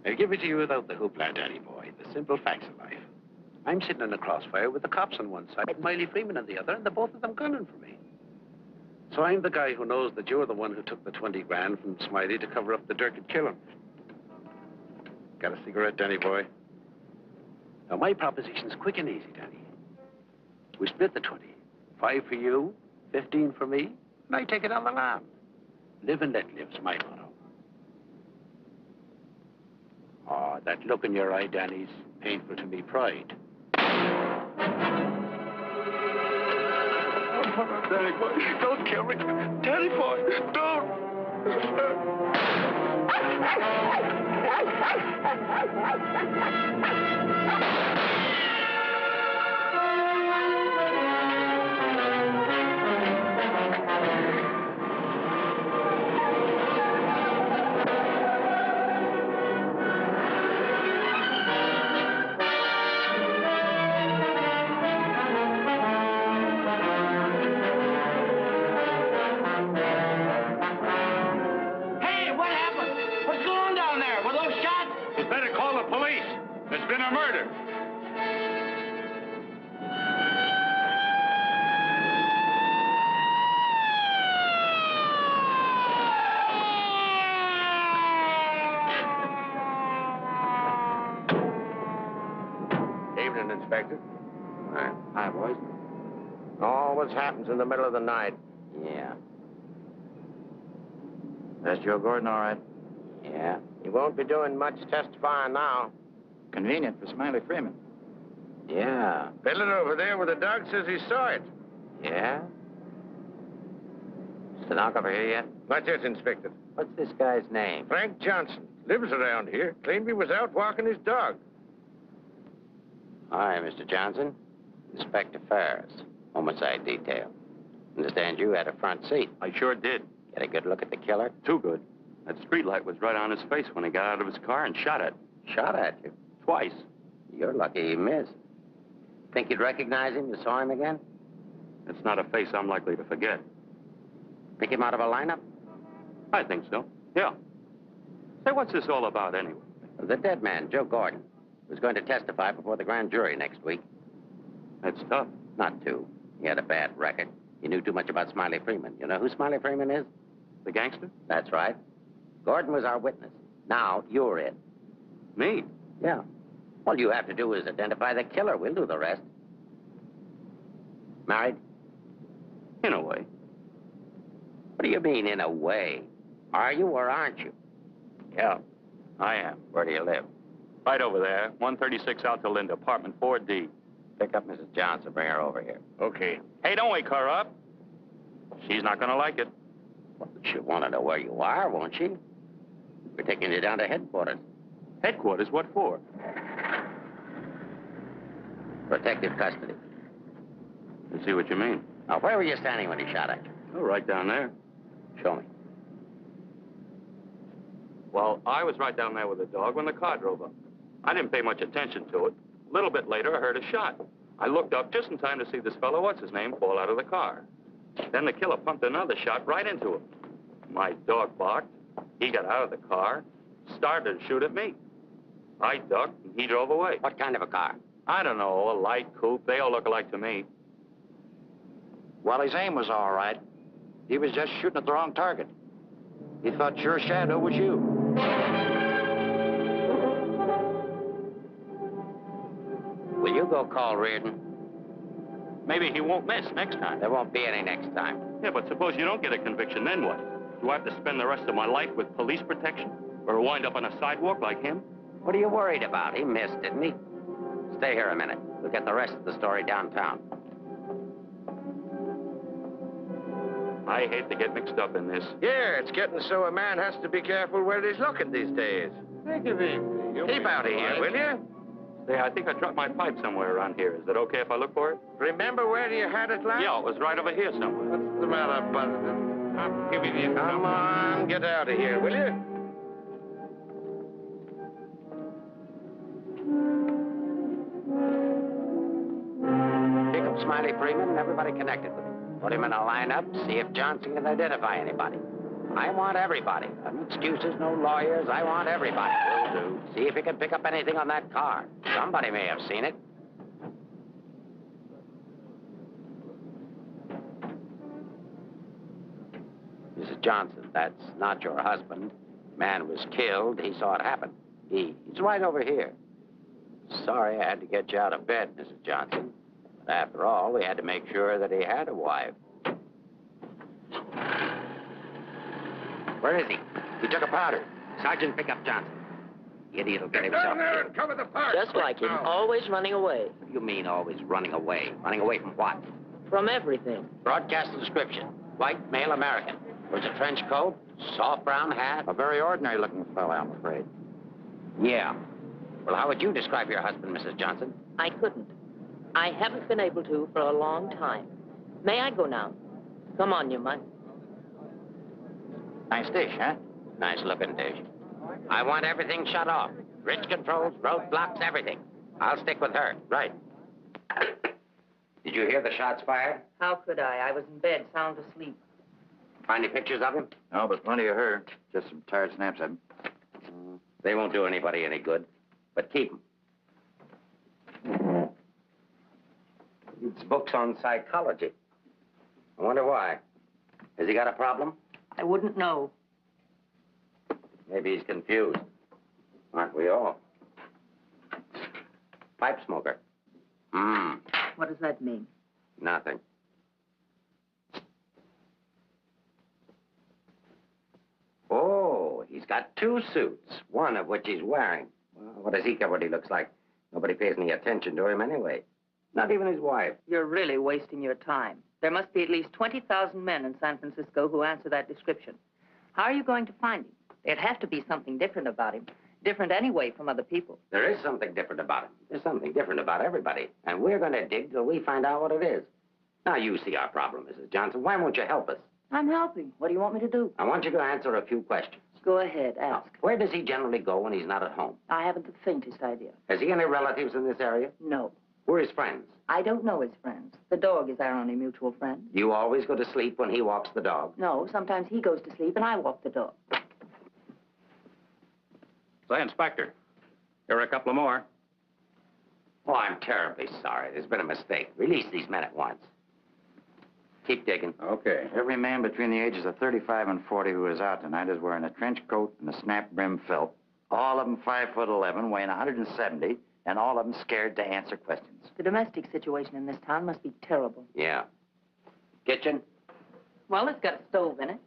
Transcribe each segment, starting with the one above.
I'll give it to you without the hoopla, Danny boy. The simple facts of life. I'm sitting in a crossfire with the cops on one side and Miley Freeman on the other, and the both of them gunning for me. So I'm the guy who knows that you're the one who took the 20 grand from Smiley to cover up the dirt and kill him. Got a cigarette, Danny boy? Now, my proposition's quick and easy, Danny. We split the 20. 5 for you, 15 for me, and I take it on the lam. Live and let live's my motto. Oh, that look in your eye, Danny's painful to me pride. Oh, Danny boy, don't kill me. Danny boy, don't. There's been a murder. Evening, Inspector. Hi, boys. Always happens in the middle of the night. Yeah. That's Joe Gordon, all right? Yeah. He won't be doing much testifying now. Convenient for Smiley Freeman. Yeah. Fiddling over there where the dog says he saw it. Yeah? Stenographer here yet? Not yet, Inspector. What's this guy's name? Frank Johnson. Lives around here. Claimed he was out walking his dog. Hi, Mr. Johnson. Inspector Ferris, homicide detail. Understand you had a front seat. I sure did. Get a good look at the killer? Too good. That streetlight was right on his face when he got out of his car and shot at. Shot at you? Twice. You're lucky he missed. Think you'd recognize him? You saw him again? It's not a face I'm likely to forget. Pick him out of a lineup? I think so. Yeah. Say, what's this all about anyway? The dead man, Joe Gordon, was going to testify before the grand jury next week. That's tough. Not too. He had a bad record. He knew too much about Smiley Freeman. You know who Smiley Freeman is? The gangster? That's right. Gordon was our witness. Now, you're it. Me? Yeah. All you have to do is identify the killer. We'll do the rest. Married? In a way. What do you mean, in a way? Are you or aren't you? Yeah, I am. Where do you live? Right over there, 136 Alta Linda, apartment 4D. Pick up Mrs. Johnson. Bring her over here. Okay. Hey, don't wake her up. She's not gonna like it. Well, she'll want to know where you are, won't she? We're taking you down to headquarters. Headquarters? What for? Protective custody. I see what you mean. Now, where were you standing when he shot at you? Oh, right down there. Show me. Well, I was right down there with the dog when the car drove up. I didn't pay much attention to it. A little bit later, I heard a shot. I looked up just in time to see this fellow, what's-his-name, fall out of the car. Then the killer pumped another shot right into him. My dog barked. He got out of the car, started to shoot at me. I ducked, and he drove away. What kind of a car? I don't know, a light coupe. They all look alike to me. Well, his aim was all right. He was just shooting at the wrong target. He thought your shadow was you. Will you go call Reardon? Maybe he won't miss next time. There won't be any next time. Yeah, but suppose you don't get a conviction, then what? Do I have to spend the rest of my life with police protection? Or wind up on a sidewalk like him? What are you worried about? He missed, didn't he? Stay here a minute. We'll get the rest of the story downtown. I hate to get mixed up in this. Yeah, it's getting so a man has to be careful where he's looking these days. Take it easy. Keep out of here, will you? Say, I think I dropped my pipe somewhere around here. Is it okay if I look for it? Remember where you had it last? Yeah, it was right over here somewhere. What's the matter, Buster? I'm giving you Come on, get out of here, will you? Pick up Smiley Freeman and everybody connected with him. Put him in a lineup, see if Johnson can identify anybody. I want everybody. No excuses, no lawyers. I want everybody. Will do. See if you can pick up anything on that car. Somebody may have seen it. Mrs. Johnson, that's not your husband. Man was killed. He saw it happen. He's right over here. Sorry I had to get you out of bed, Mrs. Johnson. But after all, we had to make sure that he had a wife. Where is he? He took a powder. Sergeant, pick up Johnson. The idiot will get himself Down there killed. and cover the park. Just like him, always running away. What do you mean always running away? Running away from what? From everything. Broadcast description. White, male American. Wears a trench coat, soft brown hat. A very ordinary-looking fellow, I'm afraid. Yeah. Well, how would you describe your husband, Mrs. Johnson? I couldn't. I haven't been able to for a long time. May I go now? Come on, you might. Nice dish, huh? Nice looking dish. I want everything shut off. Bridge controls, roadblocks, everything. I'll stick with her. Right. Did you hear the shots fired? How could I? I was in bed, sound asleep. Find any pictures of him? No, but plenty of her. Just some tired snaps of him. They won't do anybody any good. But keep them. It's books on psychology. I wonder why. Has he got a problem? I wouldn't know. Maybe he's confused. Aren't we all? Pipe smoker. What does that mean? Nothing. Oh, he's got 2 suits, one of which he's wearing. Well, what does he care what he looks like? Nobody pays any attention to him anyway. Not even his wife. You're really wasting your time. There must be at least 20,000 men in San Francisco who answer that description. How are you going to find him? There'd have to be something different about him. Different anyway from other people. There is something different about him. There's something different about everybody. And we're going to dig till we find out what it is. Now, you see our problem, Mrs. Johnson. Why won't you help us? I'm helping. What do you want me to do? I want you to answer a few questions. Go ahead, Now, ask. where does he generally go when he's not at home? I haven't the faintest idea. Has he any relatives in this area? No. Who are his friends? I don't know his friends. The dog is our only mutual friend. Do you always go to sleep when he walks the dog? No, sometimes he goes to sleep and I walk the dog. Say, Inspector, here are a couple of more. Oh, I'm terribly sorry. There's been a mistake. Release these men at once. Keep digging. Okay. Every man between the ages of 35 and 40 who is out tonight is wearing a trench coat and a snap brim felt. All of them 5'11", weighing 170, and all of them scared to answer questions. The domestic situation in this town must be terrible. Yeah. Kitchen? Well, it's got a stove in it.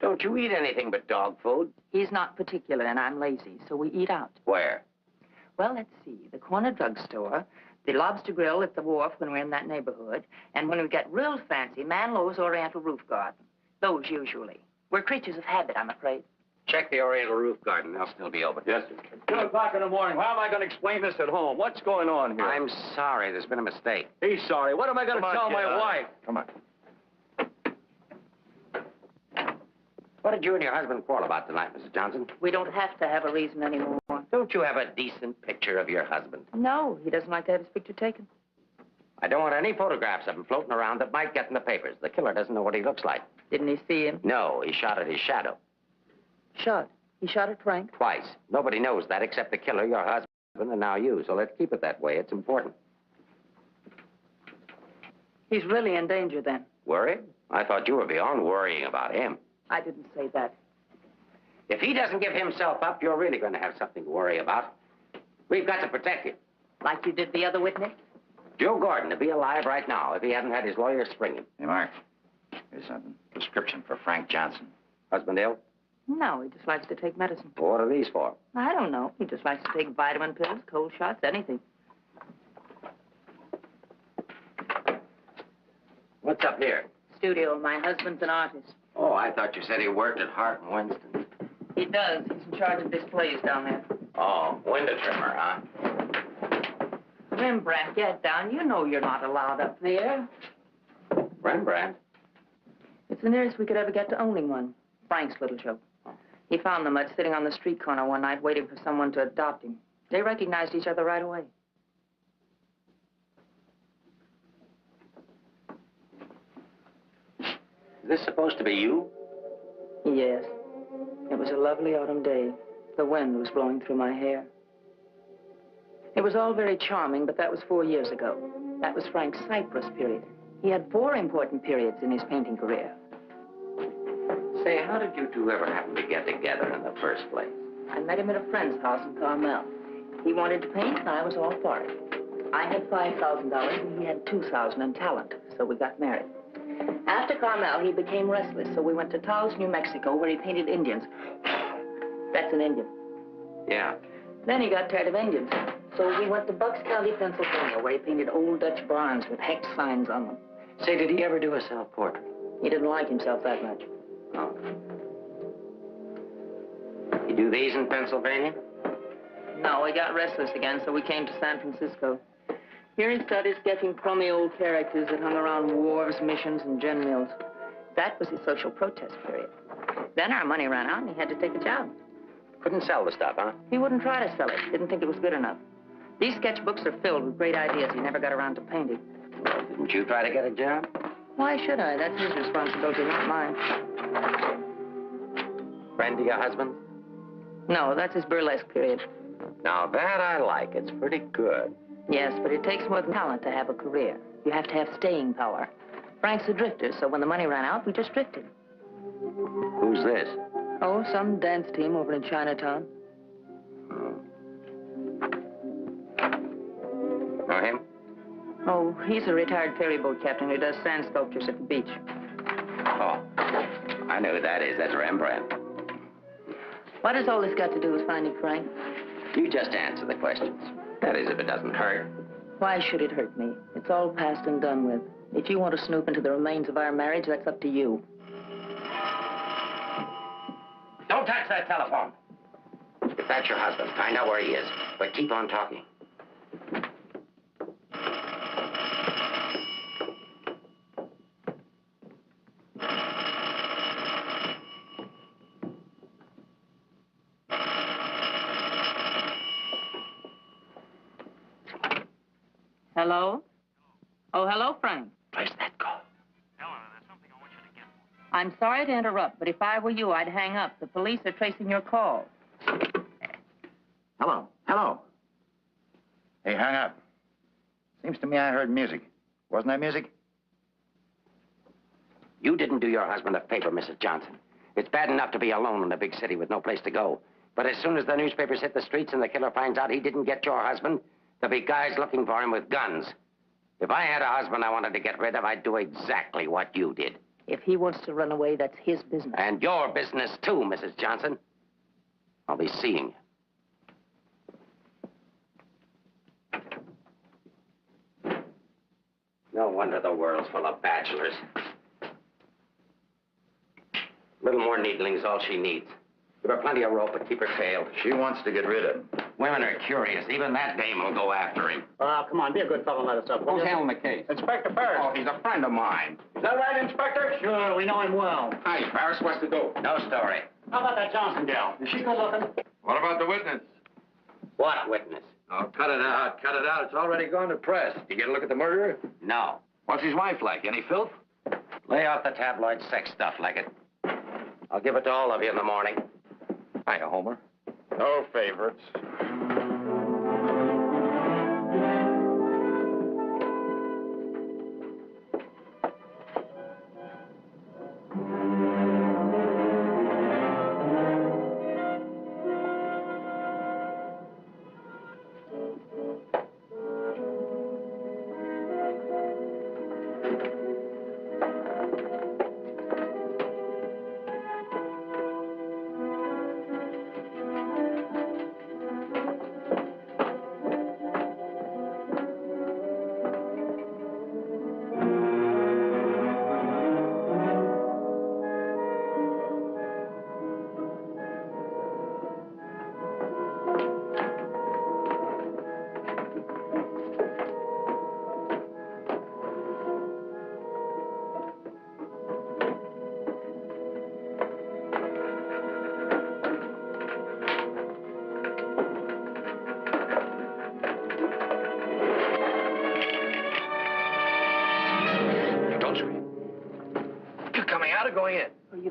Don't you eat anything but dog food? He's not particular and I'm lazy, so we eat out. Where? Well, let's see. The corner drugstore, the lobster grill at the wharf when we're in that neighborhood, and when we get real fancy, Manlow's Oriental Roof Garden. Those usually. We're creatures of habit, I'm afraid. Check the Oriental Roof Garden. They'll still be open. Yes, sir. 2 o'clock in the morning. How am I going to explain this at home? What's going on here? I'm sorry. There's been a mistake. He's sorry. What am I going to tell my wife? Come on. What did you and your husband quarrel about tonight, Mrs. Johnson? We don't have to have a reason anymore. Don't you have a decent picture of your husband? No, he doesn't like to have his picture taken. I don't want any photographs of him floating around that might get in the papers. The killer doesn't know what he looks like. Didn't he see him? No, he shot at his shadow. Shot. He shot at Frank? Twice. Nobody knows that except the killer, your husband, and now you. So let's keep it that way. It's important. He's really in danger then. Worried? I thought you were beyond worrying about him. I didn't say that. If he doesn't give himself up, you're really going to have something to worry about. We've got to protect him. Like you did the other witness? Joe Gordon would be alive right now if he hadn't had his lawyer spring him. Hey, Mark. Here's something. Prescription for Frank Johnson. Husband ill? No, he just likes to take medicine. What are these for? I don't know. He just likes to take vitamin pills, cold shots, anything. What's up here? Studio. My husband's an artist. Oh, I thought you said he worked at Hart and Winston. He does. He's in charge of displays down there. Oh, window trimmer, huh? Rembrandt, get down. You know you're not allowed up there. Rembrandt? It's the nearest we could ever get to owning one. Frank's little joke. He found the mutt sitting on the street corner one night waiting for someone to adopt him. They recognized each other right away. Is this supposed to be you? Yes. It was a lovely autumn day. The wind was blowing through my hair. It was all very charming, but that was 4 years ago. That was Frank's Cyprus period. He had 4 important periods in his painting career. Say, how did you two ever happen to get together in the first place? I met him at a friend's house in Carmel. He wanted to paint, and I was all for it. I had $5,000, and he had $2,000 in talent, so we got married. After Carmel, he became restless, so we went to Taos, New Mexico, where he painted Indians. That's an Indian. Yeah. Then he got tired of Indians, so we went to Bucks County, Pennsylvania, where he painted old Dutch barns with hex signs on them. Say, did he ever do a self-portrait? He didn't like himself that much. Oh. You do these in Pennsylvania? No, he got restless again, so we came to San Francisco. Here he started sketching crummy old characters that hung around wharves, missions, and gin mills. That was his social protest period. Then our money ran out, and he had to take a job. Couldn't sell the stuff, huh? He wouldn't try to sell it. Didn't think it was good enough. These sketchbooks are filled with great ideas he never got around to painting. Well, didn't you try to get a job? Why should I? That's his responsibility, not mine. Friend of your husband? No, that's his burlesque period. Now, that I like. It's pretty good. Yes, but it takes more than talent to have a career. You have to have staying power. Frank's a drifter, so when the money ran out, we just drifted. Who's this? Oh, some dance team over in Chinatown. Know him? Oh, he's a retired ferry boat captain who does sand sculptures at the beach. Oh, I know who that is. That's Rembrandt. What has all this got to do with finding Frank? You just answer the questions. That is, if it doesn't hurt. Why should it hurt me? It's all past and done with. If you want to snoop into the remains of our marriage, that's up to you. Don't touch that telephone. If that's your husband, find out where he is. But keep on talking. Hello? Oh, hello, Frank. Place that call. I'm sorry to interrupt, but if I were you, I'd hang up. The police are tracing your call. Hello. Hello. Hey, hang up. Seems to me I heard music. Wasn't that music? You didn't do your husband a favor, Mrs. Johnson. It's bad enough to be alone in a big city with no place to go. But as soon as the newspapers hit the streets and the killer finds out he didn't get your husband, there'll be guys looking for him with guns. If I had a husband I wanted to get rid of, I'd do exactly what you did. If he wants to run away, that's his business. And your business, too, Mrs. Johnson. I'll be seeing you. No wonder the world's full of bachelors. A little more needling's all she needs. Give her plenty of rope, but keep her tailed. She wants to get rid of him. Women are curious. Even that dame will go after him. Oh, come on, be a good fellow and let us up. Who's handling the case? Inspector Ferris. Oh, he's a friend of mine. Is that right, Inspector? Sure, we know him well. Hi, Paris, what's the dope? No story. How about that Johnson gal? Is she good looking? What about the witness? What witness? Oh, cut it out, cut it out. It's already gone to press. You get a look at the murderer? No. What's his wife like? Any filth? Lay off the tabloid sex stuff like it. I'll give it to all of you in the morning. Hiya, Homer. No favorites.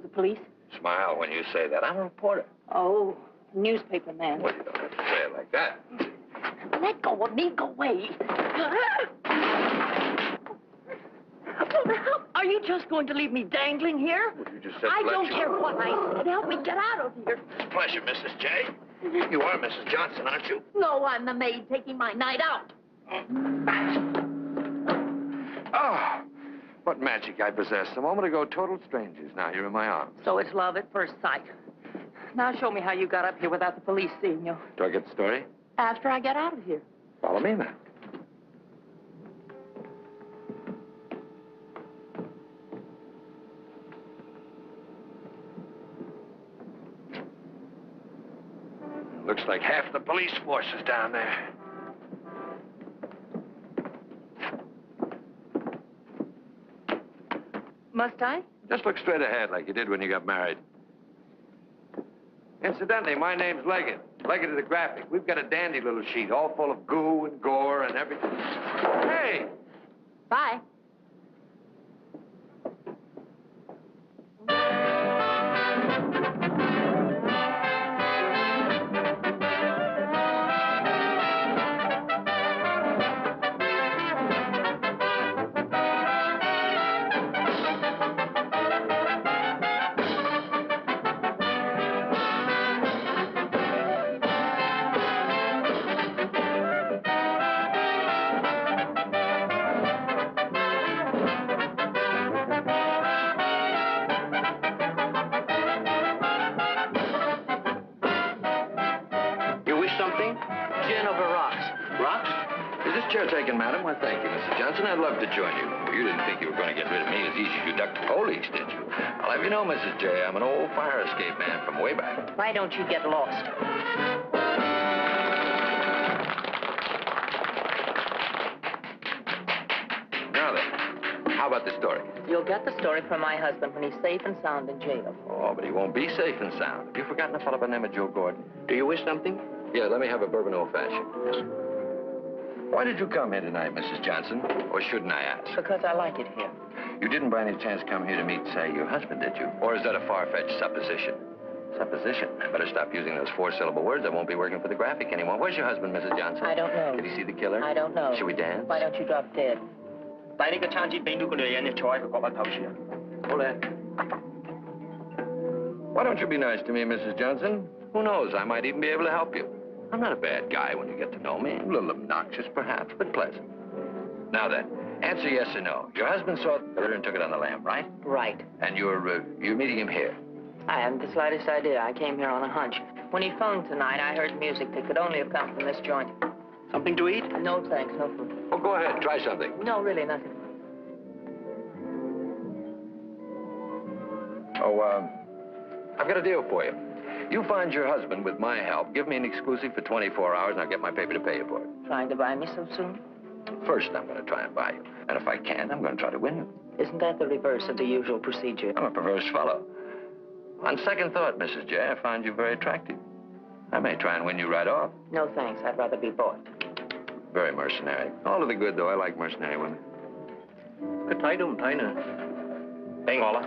the police? Smile when you say that. I'm a reporter. Oh, newspaper man. Well, you don't have to say it like that. Let go of me. Go away. Are you just going to leave me dangling here? Well, you just said I let don't you- care what I said. Help me get out of here. Pleasure, Mrs. J. You are Mrs. Johnson, aren't you? No, I'm the maid taking my night out. Oh, what magic I possessed. A moment ago, total strangers. Now you're in my arms. So it's love at first sight. Now show me how you got up here without the police seeing you. Do I get the story? After I get out of here. Follow me, then. Looks like half the police force is down there. Must I? Just look straight ahead like you did when you got married. Incidentally, my name's Leggett. Leggett of the Graphic. We've got a dandy little sheet, all full of goo and gore and everything. Hey! Bye. Chair taken, madam. Well, thank you, Mrs. Johnson. I'd love to join you. Well, you didn't think you were going to get rid of me as easy as you ducked the police, did you? I'll have you know, Mrs. J, I'm an old fire escape man from way back. Why don't you get lost? Now then, how about the story? You'll get the story from my husband when he's safe and sound in jail. Oh, but he won't be safe and sound. Have you forgotten a fellow by the name of Joe Gordon? Do you wish something? Yeah, let me have a bourbon old-fashioned. Yes. Why did you come here tonight, Mrs. Johnson? Or shouldn't I ask? Because I like it here. You didn't by any chance come here to meet, say, your husband, did you? Or is that a far-fetched supposition? Supposition? I better stop using those four-syllable words. I won't be working for the Graphic anymore. Where's your husband, Mrs. Johnson? I don't know. Did he see the killer? I don't know. Should we dance? Why don't you drop dead? Hold that. Why don't you be nice to me, Mrs. Johnson? Who knows? I might even be able to help you. I'm not a bad guy when you get to know me. A little obnoxious, perhaps, but pleasant. Now then, answer yes or no. Your husband saw the killer and took it on the lam, right? Right. And you're meeting him here? I haven't the slightest idea. I came here on a hunch. When he phoned tonight, I heard music that could only have come from this joint. Something to eat? No, thanks. No food. Well, go ahead. Try something. No, really, nothing. Oh, I've got a deal for you. You find your husband with my help. Give me an exclusive for 24 hours, and I'll get my paper to pay you for it. Trying to buy me so soon? First, I'm going to try and buy you. And if I can't, I'm going to try to win you. Isn't that the reverse of the usual procedure? I'm a perverse fellow. On second thought, Mrs. J, I find you very attractive. I may try and win you right off. No, thanks. I'd rather be bought. Very mercenary. All of the good, though. I like mercenary women. Cứ thấy đúng thấy nè. Đây ngồi là.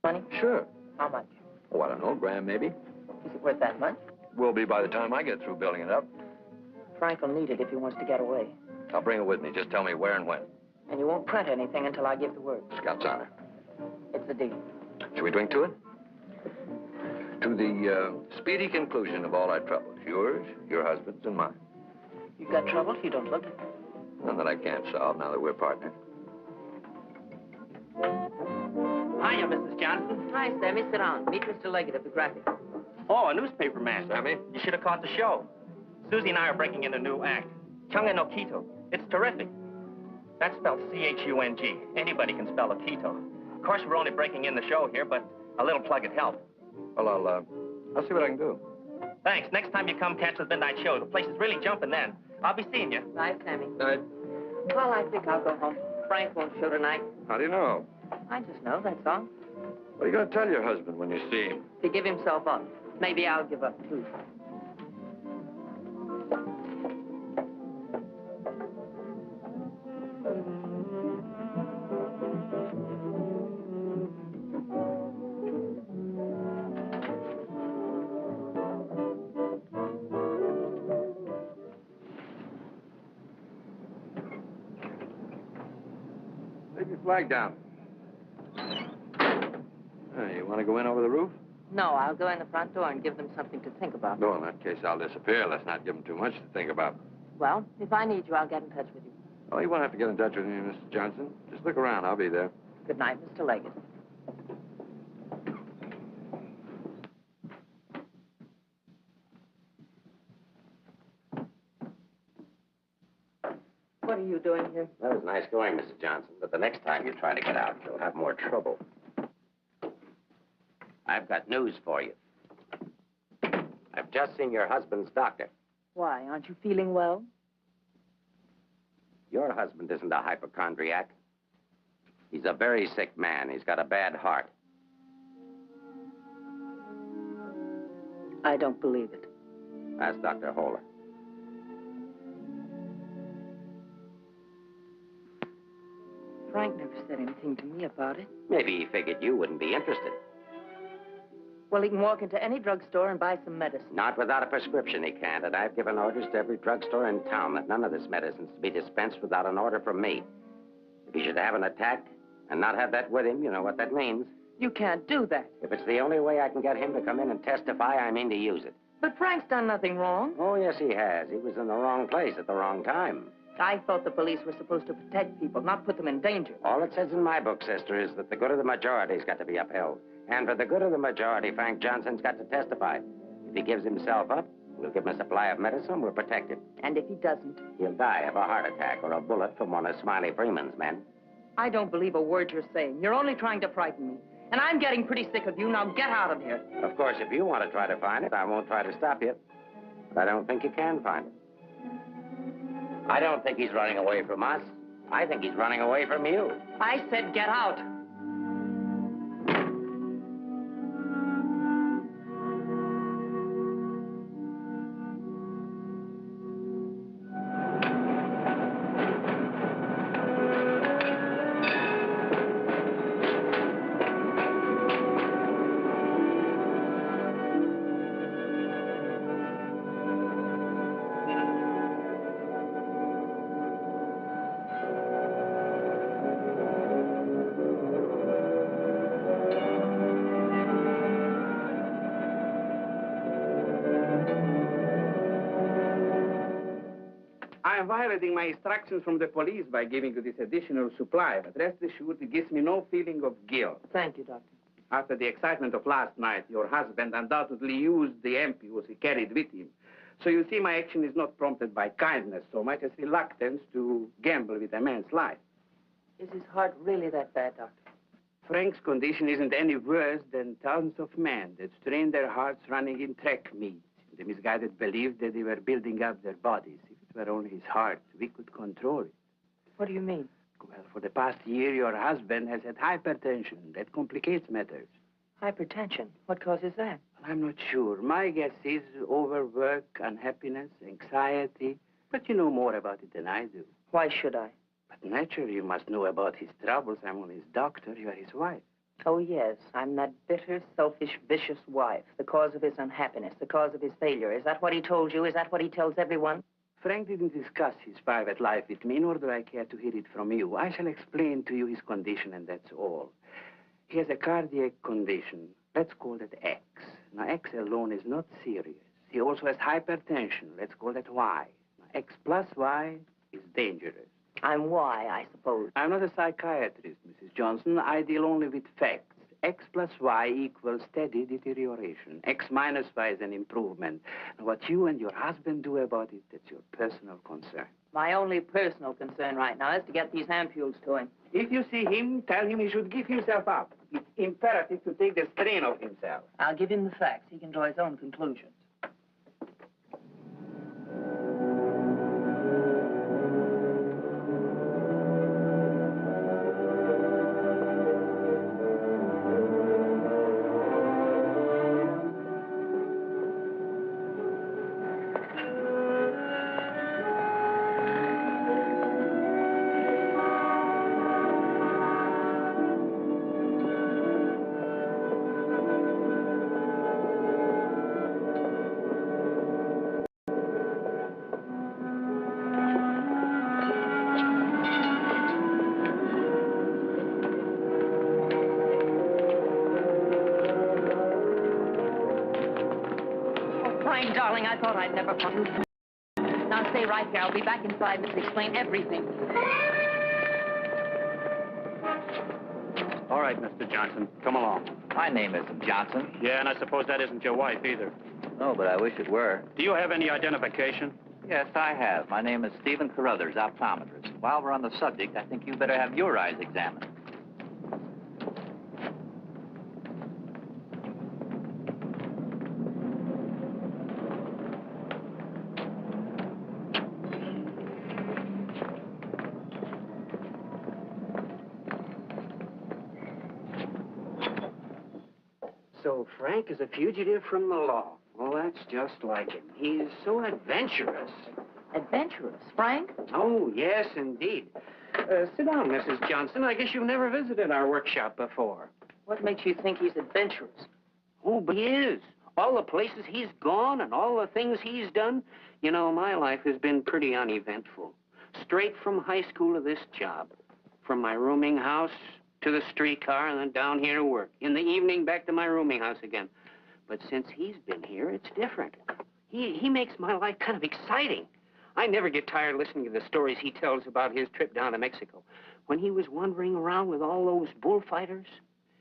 Money? Sure. How much? Oh, I don't know, grand maybe. Is it worth that much? Will be by the time I get through building it up. Frank will need it if he wants to get away. I'll bring it with me. Just tell me where and when. And you won't print anything until I give the word. Scout's honor. It's a deal. Shall we drink to it? To the speedy conclusion of all our troubles. Yours, your husband's, and mine. You've got trouble? You don't look it. None that I can't solve now that we're partners. Hiya, Mrs. Johnson. Hi, Sammy. Sit down. Meet Mr. Leggett of the Graphic. Oh, a newspaper man. Sammy? You should have caught the show. Susie and I are breaking in a new act. Chunga no Quito. It's terrific. That's spelled C-H-U-N-G. Anybody can spell a Quito. Of course, we're only breaking in the show here, but a little plug would help. Well, I'll see what I can do. Thanks. Next time you come catch the midnight show, the place is really jumping then. I'll be seeing you. Bye, Sammy. Night. Well, I think I'll go home. Frank won't show tonight. How do you know? I just know, that's all. What are you going to tell your husband when you see him? To give himself up. Maybe I'll give up, too. Leave your flag down. You want to go in over the roof? No, I'll go in the front door and give them something to think about. No, in that case, I'll disappear. Let's not give them too much to think about. Well, if I need you, I'll get in touch with you. Oh, you won't have to get in touch with me, Mr. Johnson. Just look around. I'll be there. Good night, Mr. Leggett. What are you doing here? That was nice going, Mrs. Johnson, but the next time you try to get out, you'll have more trouble. I've got news for you. I've just seen your husband's doctor. Why, aren't you feeling well? Your husband isn't a hypochondriac. He's a very sick man. He's got a bad heart. I don't believe it. Ask Dr. Holler. Frank never said anything to me about it. Maybe he figured you wouldn't be interested. Well, he can walk into any drugstore and buy some medicine. Not without a prescription, he can't. And I've given orders to every drugstore in town that none of this medicine's to be dispensed without an order from me. If he should have an attack and not have that with him, you know what that means. You can't do that. If it's the only way I can get him to come in and testify, I mean to use it. But Frank's done nothing wrong. Oh, yes, he has. He was in the wrong place at the wrong time. I thought the police were supposed to protect people, not put them in danger. All it says in my book, sister, is that the good of the majority's got to be upheld. And for the good of the majority, Frank Johnson's got to testify. If he gives himself up, we'll give him a supply of medicine, we'll protect him. And if he doesn't? He'll die of a heart attack or a bullet from one of Smiley Freeman's men. I don't believe a word you're saying. You're only trying to frighten me. And I'm getting pretty sick of you. Now get out of here. Of course, if you want to try to find it, I won't try to stop you. But I don't think you can find it. I don't think he's running away from us. I think he's running away from you. I said get out. I am violating my instructions from the police by giving you this additional supply, but rest assured it gives me no feeling of guilt. Thank you, Doctor. After the excitement of last night, your husband undoubtedly used the ampoules he carried with him. So you see, my action is not prompted by kindness so much as reluctance to gamble with a man's life. Is his heart really that bad, Doctor? Frank's condition isn't any worse than thousands of men that strain their hearts running in track meets. The misguided believed that they were building up their bodies. If it were only his heart, we could control it. What do you mean? Well, for the past year, your husband has had hypertension. That complicates matters. Hypertension. What causes that? I'm not sure. My guess is overwork, unhappiness, anxiety. But you know more about it than I do. Why should I? But naturally, you must know about his troubles. I'm only his doctor. You are his wife. Oh, yes. I'm that bitter, selfish, vicious wife. The cause of his unhappiness, the cause of his failure. Is that what he told you? Is that what he tells everyone? Frank didn't discuss his private life with me, nor do I care to hear it from you. I shall explain to you his condition, and that's all. He has a cardiac condition. Let's call that X. Now, X alone is not serious. He also has hypertension. Let's call that Y. Now, X plus Y is dangerous. I'm Y, I suppose. I'm not a psychiatrist, Mrs. Johnson. I deal only with facts. X plus Y equals steady deterioration. X minus Y is an improvement. Now, what you and your husband do about it, that's your personal concern. My only personal concern right now is to get these ampoules to him. If you see him, tell him he should give himself up. It's imperative to take the strain off himself. I'll give him the facts. He can draw his own conclusions. darling, I thought I'd never find you. Now stay right here. I'll be back in 5 minutes to explain everything. All right, Mr. Johnson, come along. My name isn't Johnson. Yeah, and I suppose that isn't your wife either. No, but I wish it were. Do you have any identification? Yes, I have. My name is Stephen Carruthers, optometrist. While we're on the subject, I think you better have your eyes examined. So Frank is a fugitive from the law. Well, that's just like him. He's so adventurous. Adventurous? Frank? Oh, yes, indeed. Sit down, Mrs. Johnson. I guess you've never visited our workshop before. What makes you think he's adventurous? Oh, but he is. All the places he's gone and all the things he's done. You know, my life has been pretty uneventful. Straight from high school to this job. From my rooming house to the streetcar and then down here to work. In the evening, back to my rooming house again. But since he's been here, it's different. He makes my life kind of exciting. I never get tired listening to the stories he tells about his trip down to Mexico. When he was wandering around with all those bullfighters,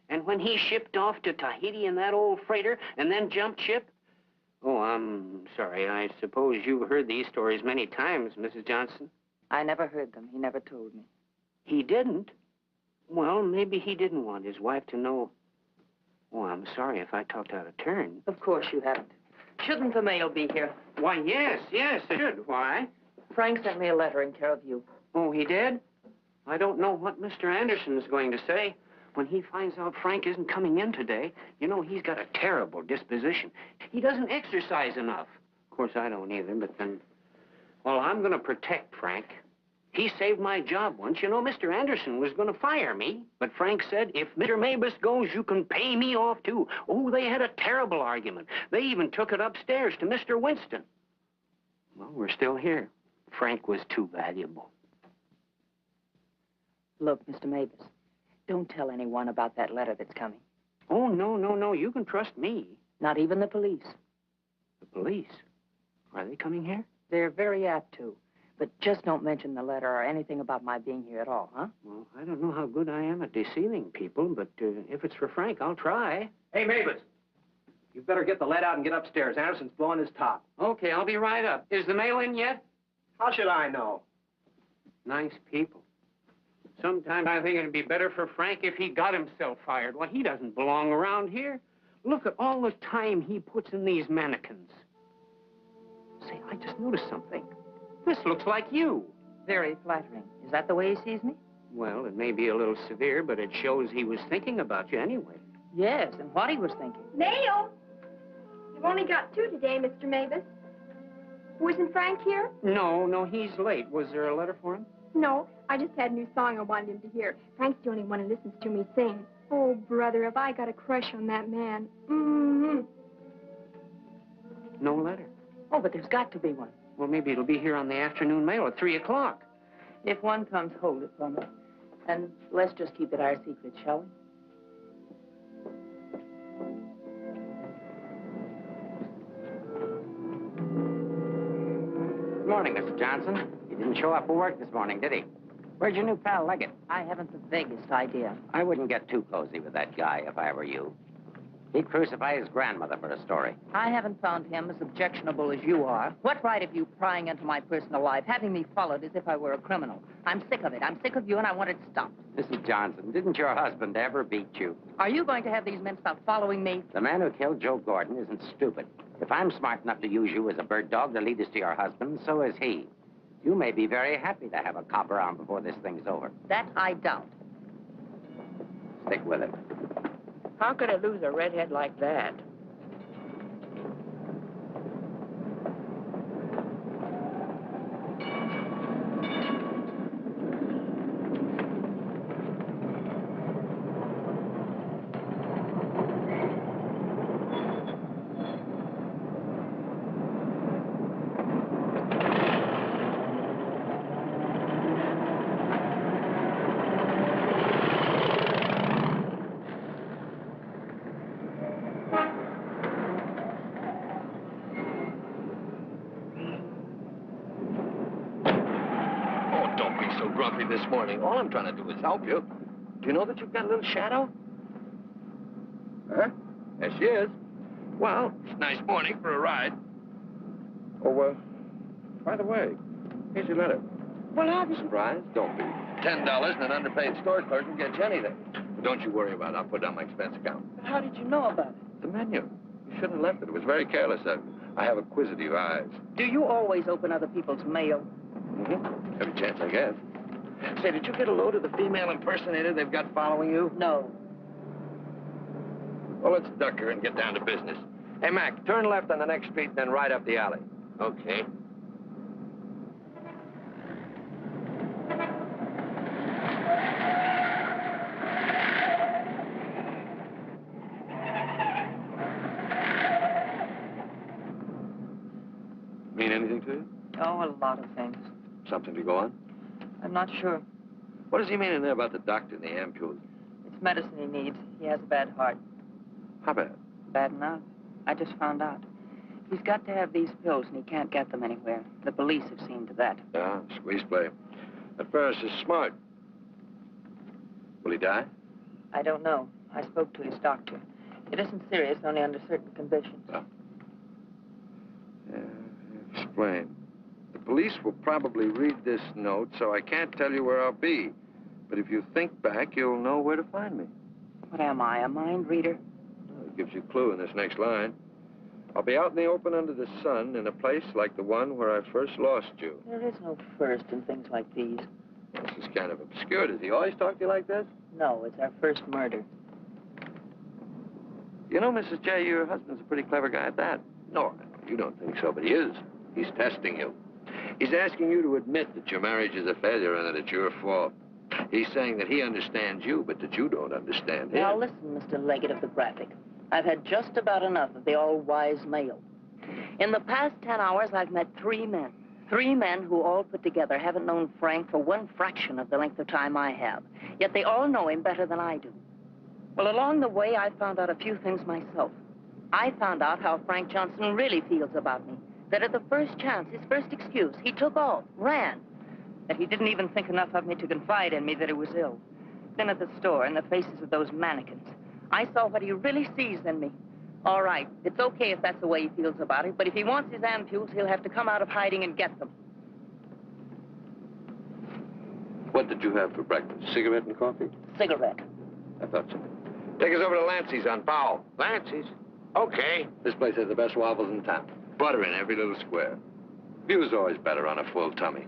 and when he shipped off to Tahiti in that old freighter and then jumped ship. Oh, I'm sorry. I suppose you've heard these stories many times, Mrs. Johnson. I never heard them. He never told me. He didn't? Well, maybe he didn't want his wife to know. Oh, I'm sorry if I talked out of turn. Of course you haven't. Shouldn't the mail be here? Why, yes, it should. Why? Frank sent me a letter in care of you. Oh, he did? I don't know what Mr. Anderson is going to say. When he finds out Frank isn't coming in today, you know, he's got a terrible disposition. He doesn't exercise enough. Of course, I don't either, but then... Well, I'm going to protect Frank. He saved my job once. You know, Mr. Anderson was going to fire me. But Frank said, if Mr. Mabus goes, you can pay me off, too. Oh, they had a terrible argument. They even took it upstairs to Mr. Winston. Well, we're still here. Frank was too valuable. Look, Mr. Mabus, don't tell anyone about that letter that's coming. Oh, no. You can trust me. Not even the police. The police? Are they coming here? They're very apt to. But just don't mention the letter or anything about my being here at all, huh? Well, I don't know how good I am at deceiving people, but if it's for Frank, I'll try. Hey, Mavis, you better get the lead out and get upstairs. Anderson's blowing his top. Okay, I'll be right up. Is the mail in yet? How should I know? Nice people. Sometimes I think it'd be better for Frank if he got himself fired. Well, he doesn't belong around here. Look at all the time he puts in these mannequins. Say, I just noticed something. This looks like you. Very flattering. Is that the way he sees me? Well, it may be a little severe, but it shows he was thinking about you anyway. Yes, and what he was thinking. Mail? You've only got 2 today, Mr. Mavis. Wasn't Frank here? No, he's late. Was there a letter for him? No, I just had a new song I wanted him to hear. Frank's the only one who listens to me sing. Oh, brother, have I got a crush on that man. Mm-hmm. No letter. Oh, but there's got to be one. Well, maybe it'll be here on the afternoon mail at 3 o'clock. If one comes, hold it for me. And let's just keep it our secret, shall we? Good morning, Mr. Johnson. He didn't show up for work this morning, did he? Where's your new pal, Leggett? I haven't the vaguest idea. I wouldn't get too cozy with that guy if I were you. He'd crucify his grandmother for a story. I haven't found him as objectionable as you are. What right have you prying into my personal life, having me followed as if I were a criminal? I'm sick of it. I'm sick of you, and I want it stopped. Mrs. Johnson, didn't your husband ever beat you? Are you going to have these men stop following me? The man who killed Joe Gordon isn't stupid. If I'm smart enough to use you as a bird dog to lead us to your husband, so is he. You may be very happy to have a cop around before this thing's over. That I doubt. Stick with it. How could I lose a redhead like that? me this morning. All I'm trying to do is help you. Do you know that you've got a little shadow? Huh? There she is. Well, it's a nice morning for a ride. Oh, by the way, here's your letter. Well, I'll be surprised. Don't be. $10 and an underpaid store clerk will get you anything. But don't you worry about it. I'll put it on my expense account. But how did you know about it? The menu. You shouldn't have left it. It was very careless of you. I have acquisitive eyes. Do you always open other people's mail? Mm-hmm. Every chance I get. Say, did you get a load of the female impersonator they've got following you? No. Well, let's duck her and get down to business. Hey, Mac, turn left on the next street and then right up the alley. Okay. Mean anything to you? Oh, a lot of things. Something to go on? I'm not sure. What does he mean in there about the doctor and the ampules? It's medicine he needs. He has a bad heart. How bad? Bad enough. I just found out. He's got to have these pills, and he can't get them anywhere. The police have seen to that. Yeah, squeeze play. That Ferris is smart. Will he die? I don't know. I spoke to his doctor. It isn't serious, only under certain conditions. Oh. Yeah, explain. The police will probably read this note, so I can't tell you where I'll be. But if you think back, you'll know where to find me. What am I, a mind reader? Well, it gives you a clue in this next line. I'll be out in the open under the sun in a place like the one where I first lost you. There is no first in things like these. This is kind of obscure. Does he always talk to you like this? No, it's our first murder. You know, Mrs. J., your husband's a pretty clever guy at that. No, you don't think so, but he is. He's testing you. He's asking you to admit that your marriage is a failure and that it's your fault. He's saying that he understands you, but that you don't understand him. Now, listen, Mr. Leggett of the Graphic. I've had just about enough of the all-wise male. In the past 10 hours, I've met 3 men. 3 men who all put together haven't known Frank for 1 fraction of the length of time I have. Yet they all know him better than I do. Well, along the way, I found out a few things myself. I found out how Frank Johnson really feels about me. That at the first chance, his first excuse, he took off, ran. That he didn't even think enough of me to confide in me that he was ill. Then at the store, in the faces of those mannequins, I saw what he really sees in me. All right, it's okay if that's the way he feels about it, but if he wants his ampules, he'll have to come out of hiding and get them. What did you have for breakfast? Cigarette and coffee? Cigarette. I thought so. Take us over to Lancey's on Powell. Lancey's? Okay. This place has the best waffles in town. Butter in every little square. View's always better on a full tummy.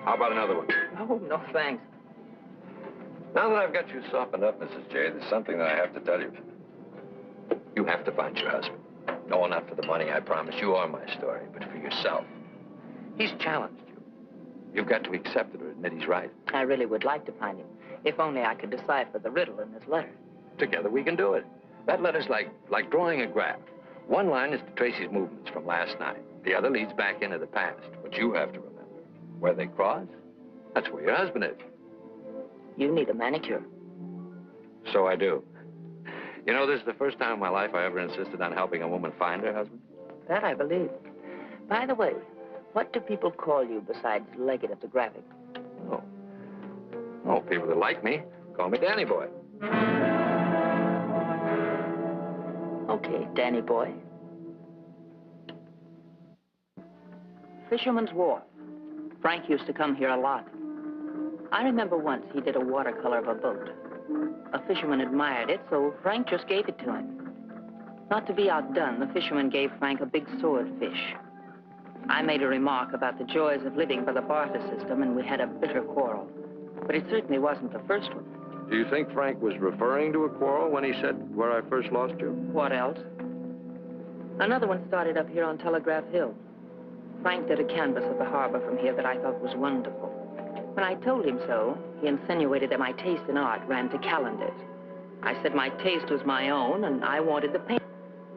How about another one? Oh, no, thanks. Now that I've got you softened up, Mrs. J., there's something that I have to tell you. You have to find your husband. No, not for the money, I promise you, or my story, but for yourself. He's challenged you. You've got to accept it or admit he's right. I really would like to find him, if only I could decipher the riddle in this letter. Together we can do it. That letter's like drawing a graph. One line is to trace his movements from last night. The other leads back into the past. But you have to remember, where they cross, that's where your husband is. You need a manicure. So I do. You know, this is the first time in my life I ever insisted on helping a woman find her husband. That I believe. By the way, what do people call you besides Leggett of the Graphic? Oh, people that like me call me Danny Boy. Okay, Danny Boy. Fisherman's Wharf. Frank used to come here a lot. I remember once he did a watercolor of a boat. A fisherman admired it, so Frank just gave it to him. Not to be outdone, the fisherman gave Frank a big swordfish. I made a remark about the joys of living by the barter system, and we had a bitter quarrel. But it certainly wasn't the first one. Do you think Frank was referring to a quarrel when he said, where I first lost you? What else? Another one started up here on Telegraph Hill. Frank did a canvas of the harbor from here that I thought was wonderful. When I told him so, he insinuated that my taste in art ran to calendars. I said my taste was my own, and I wanted the paint.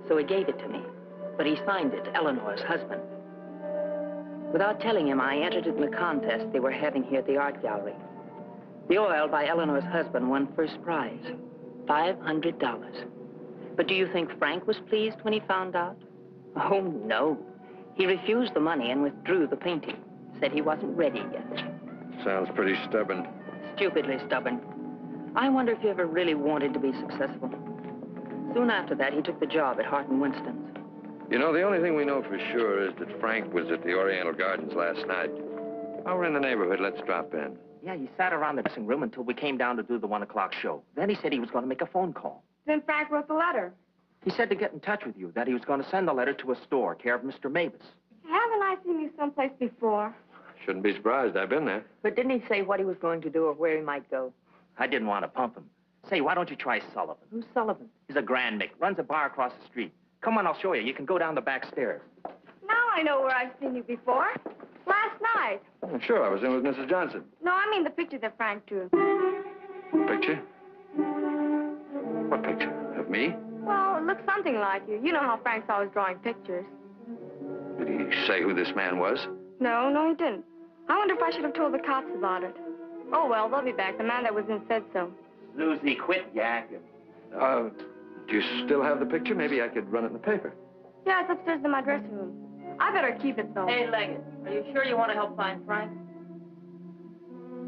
So he gave it to me. But he signed it, Eleanor's husband. Without telling him, I entered it in the contest they were having here at the art gallery. The oil by Eleanor's husband won first prize, $500. But do you think Frank was pleased when he found out? Oh, no. He refused the money and withdrew the painting, Said he wasn't ready yet. Sounds pretty stubborn. Stupidly stubborn. I wonder if he ever really wanted to be successful. Soon after that, he took the job at Hart and Winston's. You know, the only thing we know for sure is that Frank was at the Oriental Gardens last night. While we're in the neighborhood, let's drop in. Yeah, he sat around the dressing room until we came down to do the 1 o'clock show. Then he said he was going to make a phone call. Then Frank wrote the letter. He said to get in touch with you, that he was going to send the letter to a store, care of Mr. Mavis. Haven't I seen you someplace before? Shouldn't be surprised. I've been there. But didn't he say what he was going to do or where he might go? I didn't want to pump him. Say, why don't you try Sullivan? Who's Sullivan? He's a grand Mick, runs a bar across the street. Come on, I'll show you. You can go down the back stairs. Now I know where I've seen you before. Last night. Oh, sure, I was in with Mrs. Johnson. No, I mean the picture that Frank drew. Picture? What picture? Of me? Well, it looks something like you. You know how Frank's always drawing pictures. Did he say who this man was? No, he didn't. I wonder if I should have told the cops about it. Oh, well, they'll be back. The man that was in said so. Susie, quit yakking. Do you still have the picture? Maybe I could run it in the paper. Yeah, it's upstairs in my dressing room. I better keep it, though. Hey, Leggett, are you sure you want to help find Frank?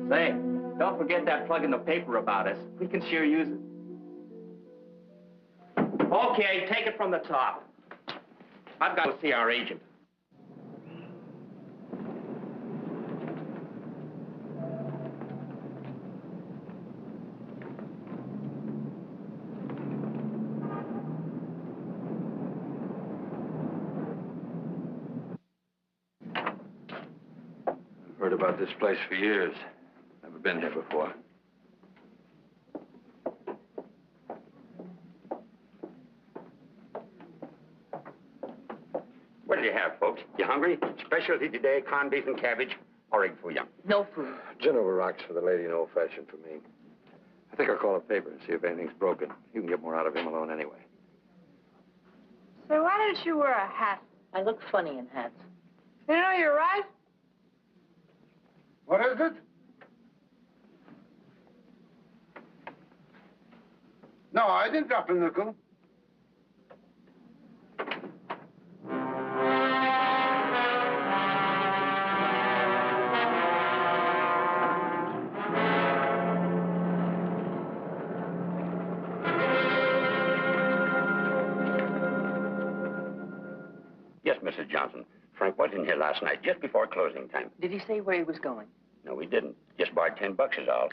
Say, don't forget that plug in the paper about us. We can sure use it. Okay, take it from the top. I've got to see our agent. Heard about this place for years. Never been here before. What do you have, folks? You hungry? Specialty today, corned beef and cabbage, or egg for you? No food. Gin over rocks for the lady and old-fashioned for me. I think I'll call a paper and see if anything's broken. You can get more out of him alone anyway. So why didn't you wear a hat? I look funny in hats. You know, you're right. What is it? No, I didn't drop a nickel. Yes, Mrs. Johnson. Frank was in here last night, just before closing time. Did he say where he was going? No, he didn't. Just borrowed $10 is all.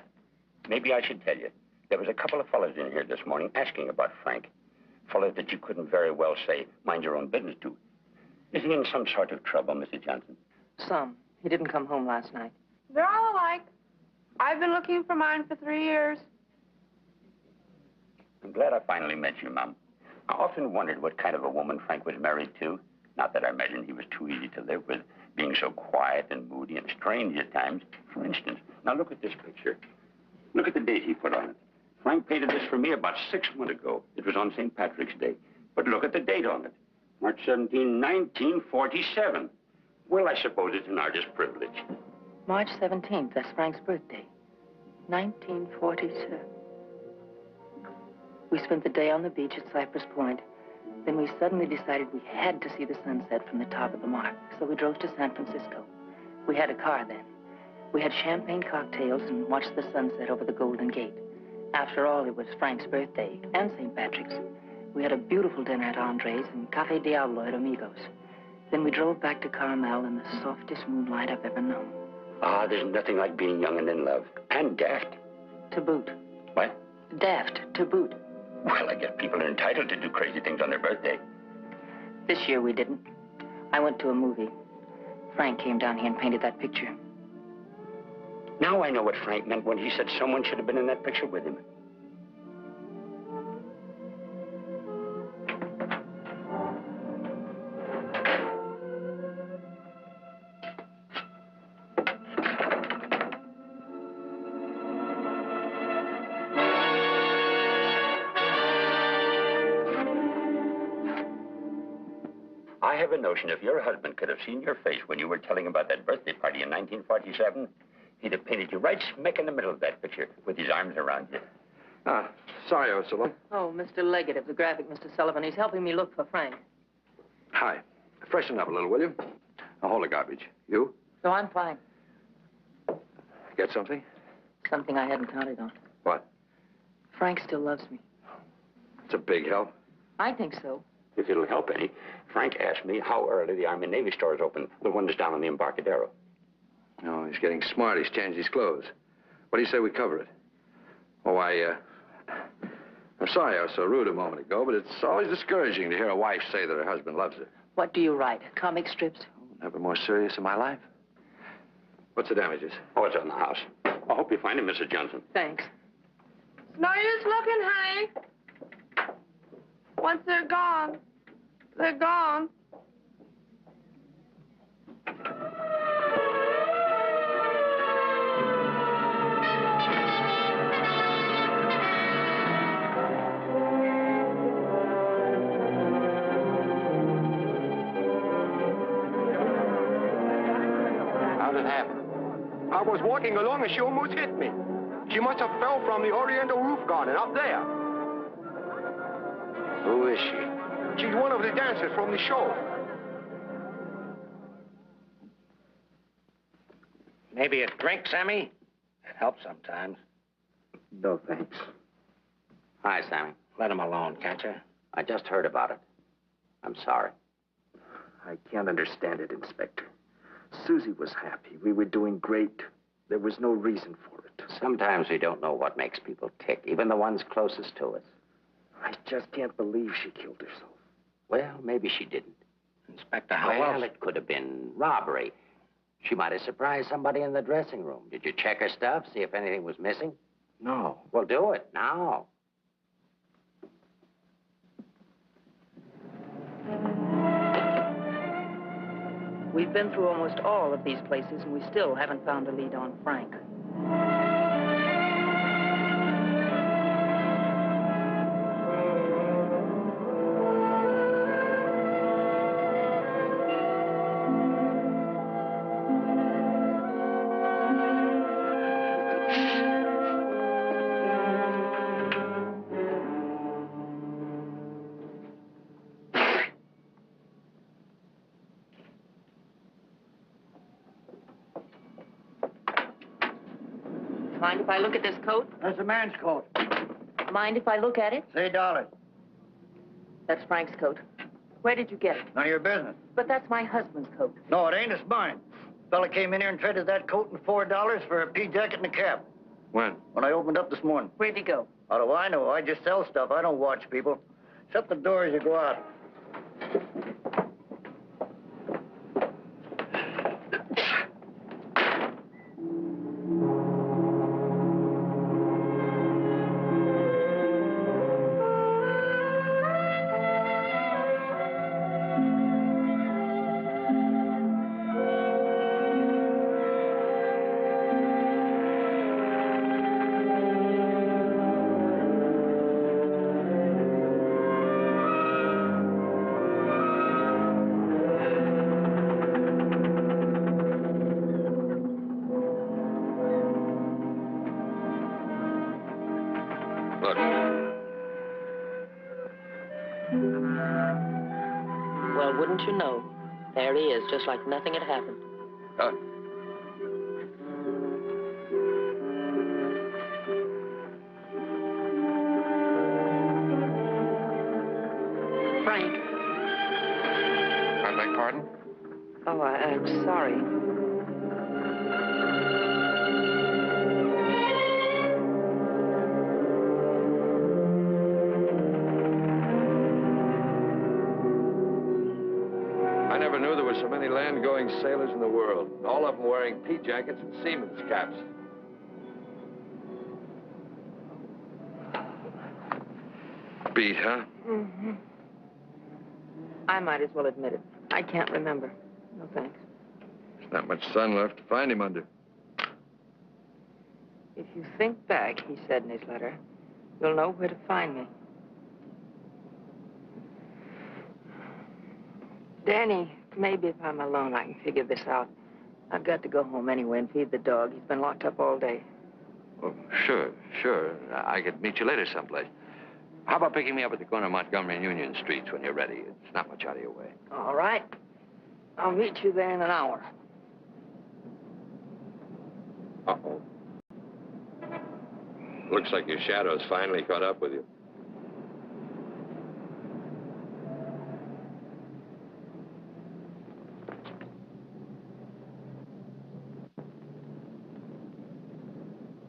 Maybe I should tell you. There was a couple of fellas in here this morning asking about Frank. Fellas that you couldn't very well say, mind your own business to. Is he in some sort of trouble, Mrs. Johnson? Some. He didn't come home last night. They're all alike. I've been looking for mine for 3 years. I'm glad I finally met you, Mom. I often wondered what kind of a woman Frank was married to. Not that I imagined he was too easy to live with, being so quiet and moody and strange at times. For instance, now look at this picture. Look at the date he put on it. Frank painted this for me about 6 months ago. It was on St. Patrick's Day. But look at the date on it. March 17, 1947. Well, I suppose it's an artist's privilege. March 17th, that's Frank's birthday. 1947. We spent the day on the beach at Cypress Point. Then we suddenly decided we had to see the sunset from the top of the mark. So we drove to San Francisco. We had a car then. We had champagne cocktails and watched the sunset over the Golden Gate. After all, it was Frank's birthday and St. Patrick's. We had a beautiful dinner at Andre's and Cafe Diablo at Amigos. Then we drove back to Carmel in the softest moonlight I've ever known. Ah, there's nothing like being young and in love. And daft. To boot. What? Daft, to boot. Well, I guess people are entitled to do crazy things on their birthday. This year we didn't. I went to a movie. Frank came down here and painted that picture. Now I know what Frank meant when he said someone should have been in that picture with him. I have a notion if your husband could have seen your face when you were telling about that birthday party in 1947, he'd have painted you right smack in the middle of that picture with his arms around you. Sorry, Ursula. Oh, Mr. Leggett of the graphic, Mr. Sullivan. He's helping me look for Frank. Hi. Freshen up a little, will you? Now, hold the garbage. You? So I'm fine. Get something? Something I hadn't counted on. What? Frank still loves me. It's a big help. I think so. If it'll help any, Frank asked me how early the Army and Navy stores open, the one that's down on the Embarcadero. No, he's getting smart. He's changed his clothes. What do you say we cover it? Oh, I'm sorry I was so rude a moment ago, but it's always discouraging to hear a wife say that her husband loves her. What do you write? Comic strips? Never more serious in my life. What's the damages? Oh, it's on the house. I hope you find him, Mrs. Johnson. Thanks. No use looking, honey. Once they're gone, they're gone. How'd it happen? I was walking along and she almost hit me. She must have fell from the Oriental roof garden up there. Who is she? She's one of the dancers from the show. Maybe a drink, Sammy? It helps sometimes. No, thanks. Hi, Sammy. Let him alone, can't you? I just heard about it. I'm sorry. I can't understand it, Inspector. Susie was happy. We were doing great. There was no reason for it. Sometimes we don't know what makes people tick, even the ones closest to us. I just can't believe she killed herself. Well, maybe she didn't. Inspector, how else? It could have been robbery. She might have surprised somebody in the dressing room. Did you check her stuff, see if anything was missing? No. Well, do it now. We've been through almost all of these places, and we still haven't found a lead on Frank. Mind if I look at this coat? That's a man's coat. Mind if I look at it? Say $3. That's Frank's coat. Where did you get it? None of your business. But that's my husband's coat. No, it ain't. It's mine. Fella came in here and traded that coat and $4 for a pea jacket and a cap. When? When I opened up this morning. Where'd he go? How do I know? I just sell stuff. I don't watch people. Shut the door as you go out. Well, wouldn't you know? There he is, just like nothing had happened. Frank. I beg pardon? Oh, I'm sorry. I never knew there were so many land-going sailors in the world. All of them wearing pea jackets and seamen's caps. Beat, huh? Mm-hmm. I might as well admit it. I can't remember. No thanks. There's not much sun left to find him under. If you think back, he said in his letter, you'll know where to find me. Danny, maybe if I'm alone, I can figure this out. I've got to go home anyway and feed the dog. He's been locked up all day. Oh, sure. I could meet you later someplace. How about picking me up at the corner of Montgomery and Union Streets when you're ready? It's not much out of your way. All right. I'll meet you there in an hour. Uh-oh. Looks like your shadow's finally caught up with you.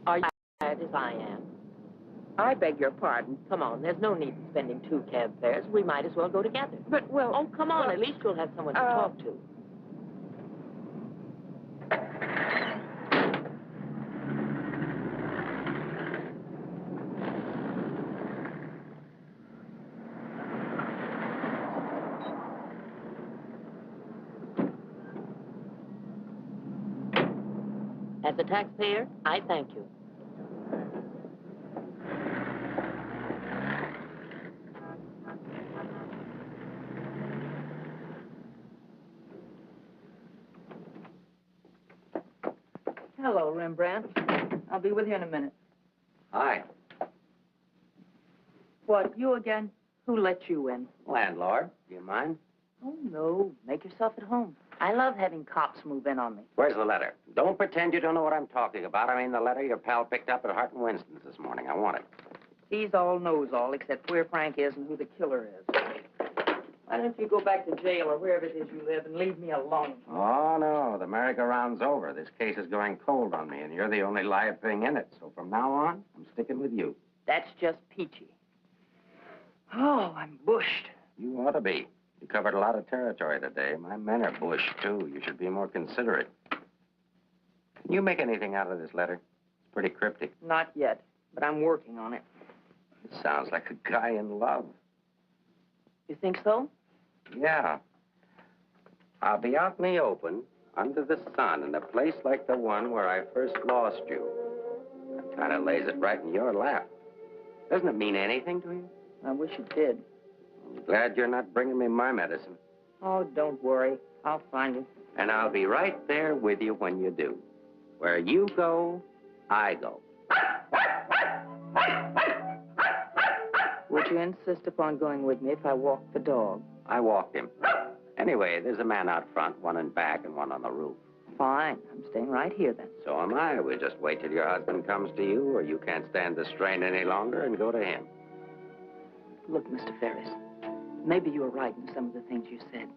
Are you tired as I am? I beg your pardon. Come on, there's no need in spending 2 cab fares. We might as well go together. But, well... Oh, come on, at least you'll have someone to talk to. As a taxpayer, I thank you. Hello, Rembrandt. I'll be with you in a minute. Hi. What, you again? Who let you in? Landlord, do you mind? Oh, no. Make yourself at home. I love having cops move in on me. Where's the letter? Don't pretend you don't know what I'm talking about. I mean the letter your pal picked up at Hart and Winston's this morning. I want it. He's all knows all, except where Frank is and who the killer is. Why don't you go back to jail or wherever it is you live and leave me alone? Oh, no. The merry-go-round's over. This case is going cold on me, and you're the only live thing in it. So from now on, I'm sticking with you. That's just peachy. Oh, I'm bushed. You ought to be. You covered a lot of territory today. My men are bushed, too. You should be more considerate. Can you make anything out of this letter? It's pretty cryptic. Not yet, but I'm working on it. It sounds like a guy in love. You think so? Yeah. I'll be out in the open, under the sun, in a place like the one where I first lost you. That kind of lays it right in your lap. Doesn't it mean anything to you? I wish it did. I'm glad you're not bringing me my medicine. Oh, don't worry. I'll find you. And I'll be right there with you when you do. Where you go, I go. Would you insist upon going with me if I walked the dog? I walked him. Anyway, there's a man out front, one in back and one on the roof. Fine. I'm staying right here, then. So am I. We'll just wait till your husband comes to you, or you can't stand the strain any longer, and go to him. Look, Mr. Ferris, maybe you were right in some of the things you said.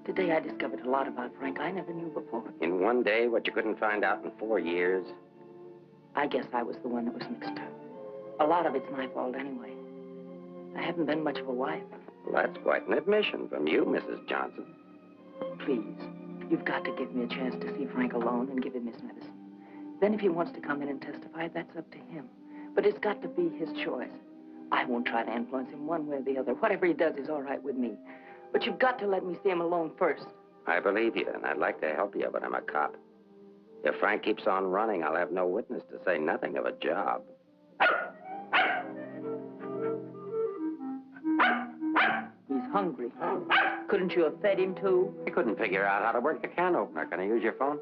Today I discovered a lot about Frank I never knew before. In one day, what you couldn't find out in 4 years? I guess I was the one that was mixed up. A lot of it's my fault anyway. I haven't been much of a wife. Well, that's quite an admission from you, Mrs. Johnson. Please, you've got to give me a chance to see Frank alone and give him his medicine. Then if he wants to come in and testify, that's up to him. But it's got to be his choice. I won't try to influence him one way or the other. Whatever he does is all right with me. But you've got to let me see him alone first. I believe you, and I'd like to help you, but I'm a cop. If Frank keeps on running, I'll have no witness to say nothing of a job. He's hungry. Couldn't you have fed him, too? I couldn't figure out how to work the can opener. Can I use your phone?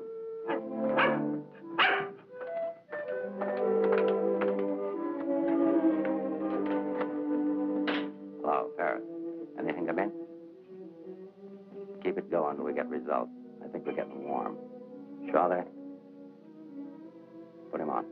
Hello, Ferris. Anything come in? Keep it going till we get results. I think we're getting warm. Shaw there? Put him on.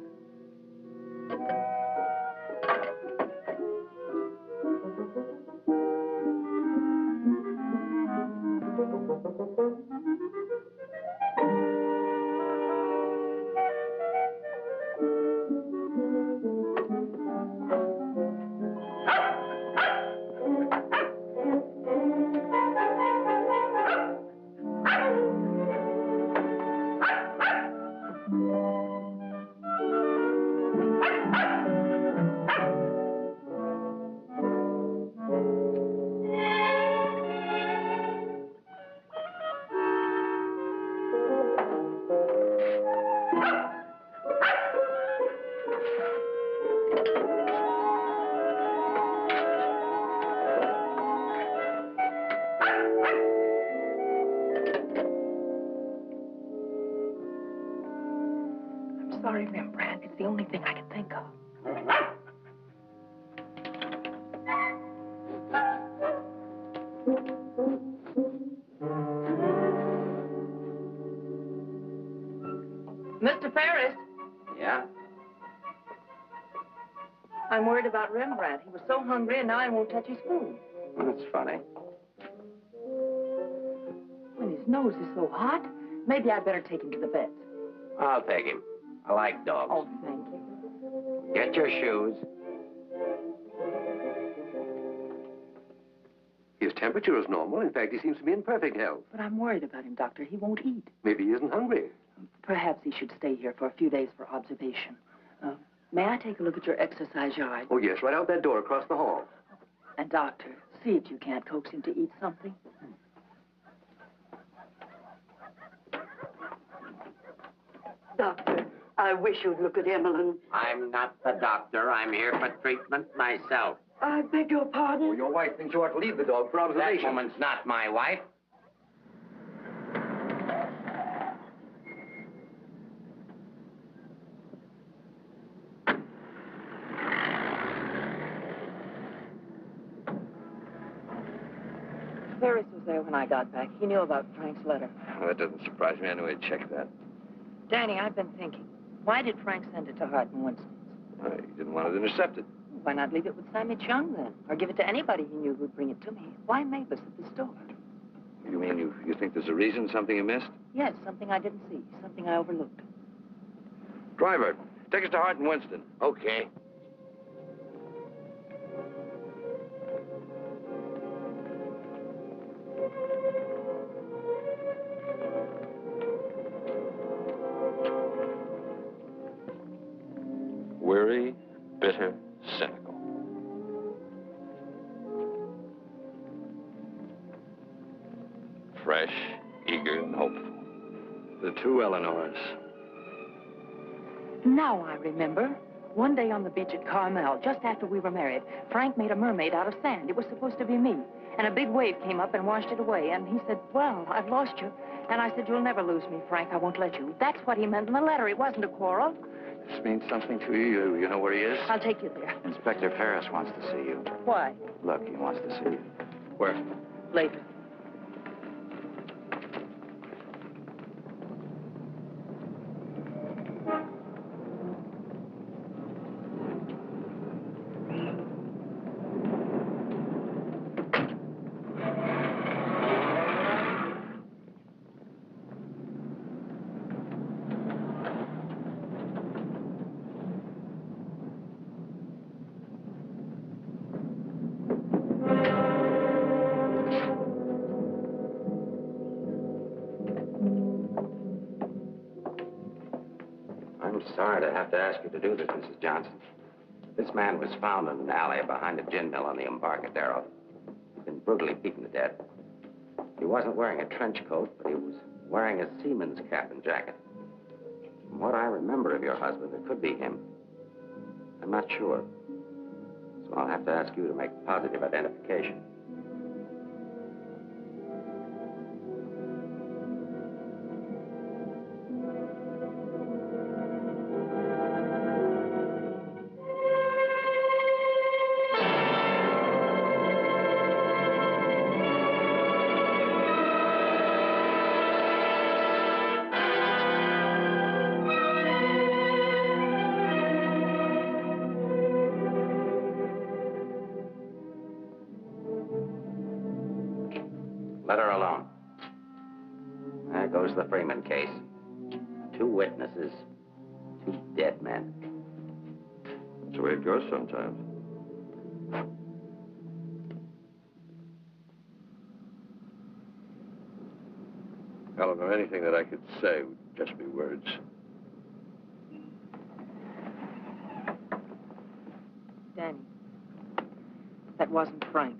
Sorry, Rembrandt. It's the only thing I can think of. Mr. Ferris. I'm worried about Rembrandt. He was so hungry, and now he won't touch his food. That's funny. When his nose is so hot, maybe I'd better take him to the vet. I'll take him. I like dogs. Oh, thank you. Get your shoes. His temperature is normal. In fact, he seems to be in perfect health. But I'm worried about him, Doctor. He won't eat. Maybe he isn't hungry. Perhaps he should stay here for a few days for observation. May I take a look at your exercise yard? Oh, yes, right out that door across the hall. And, Doctor, see if you can't coax him to eat something. Doctor, I wish you'd look at Emmeline. I'm not the doctor. I'm here for treatment myself. I beg your pardon? Oh, your wife thinks you ought to leave the dog for observation. That woman's not my wife. Ferris was there when I got back. He knew about Frank's letter. Well, that doesn't surprise me. Anyway, check that. Danny, I've been thinking. Why did Frank send it to Hart and Winston? He didn't want it intercepted. Why not leave it with Sammy Chung, then? Or give it to anybody he knew who'd bring it to me? Why Mavis at the store? You mean you think there's a reason, something you missed? Yes, something I didn't see, something I overlooked. Driver, take us to Hart and Winston. Okay. Weary, bitter, cynical. Fresh, eager, and hopeful. The two Eleanors. Now I remember. One day on the beach at Carmel, just after we were married, Frank made a mermaid out of sand. It was supposed to be me. And a big wave came up and washed it away. And he said, well, I've lost you. And I said, you'll never lose me, Frank. I won't let you. That's what he meant in the letter. It wasn't a quarrel. This means something to you. You know where he is? I'll take you there. Inspector Ferris wants to see you. Why? Look, he wants to see you. Where? Later. I'm sorry to have to ask you to do this, Mrs. Johnson. This man was found in an alley behind a gin mill on the Embarcadero. He'd been brutally beaten to death. He wasn't wearing a trench coat, but he was wearing a seaman's cap and jacket. From what I remember of your husband, it could be him. I'm not sure. So I'll have to ask you to make positive identification. Let her alone. There goes the Freeman case. 2 witnesses, 2 dead men. That's the way it goes sometimes. Eleanor, anything that I could say would just be words. Danny, that wasn't Frank.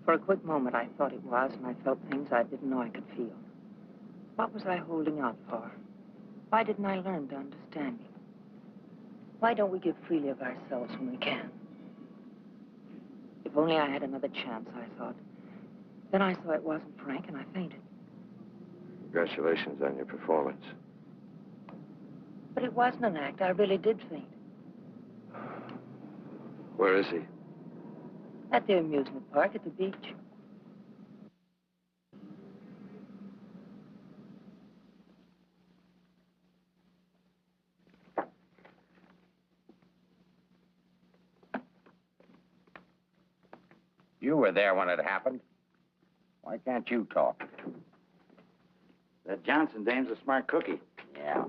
For a quick moment, I thought it was, and I felt things I didn't know I could feel. What was I holding out for? Why didn't I learn to understand him? Why don't we give freely of ourselves when we can? If only I had another chance, I thought. Then I saw it wasn't Frank, and I fainted. Congratulations on your performance. But it wasn't an act. I really did faint. Where is he? At the amusement park at the beach. You were there when it happened. Why can't you talk? That Johnson dame's a smart cookie. Yeah.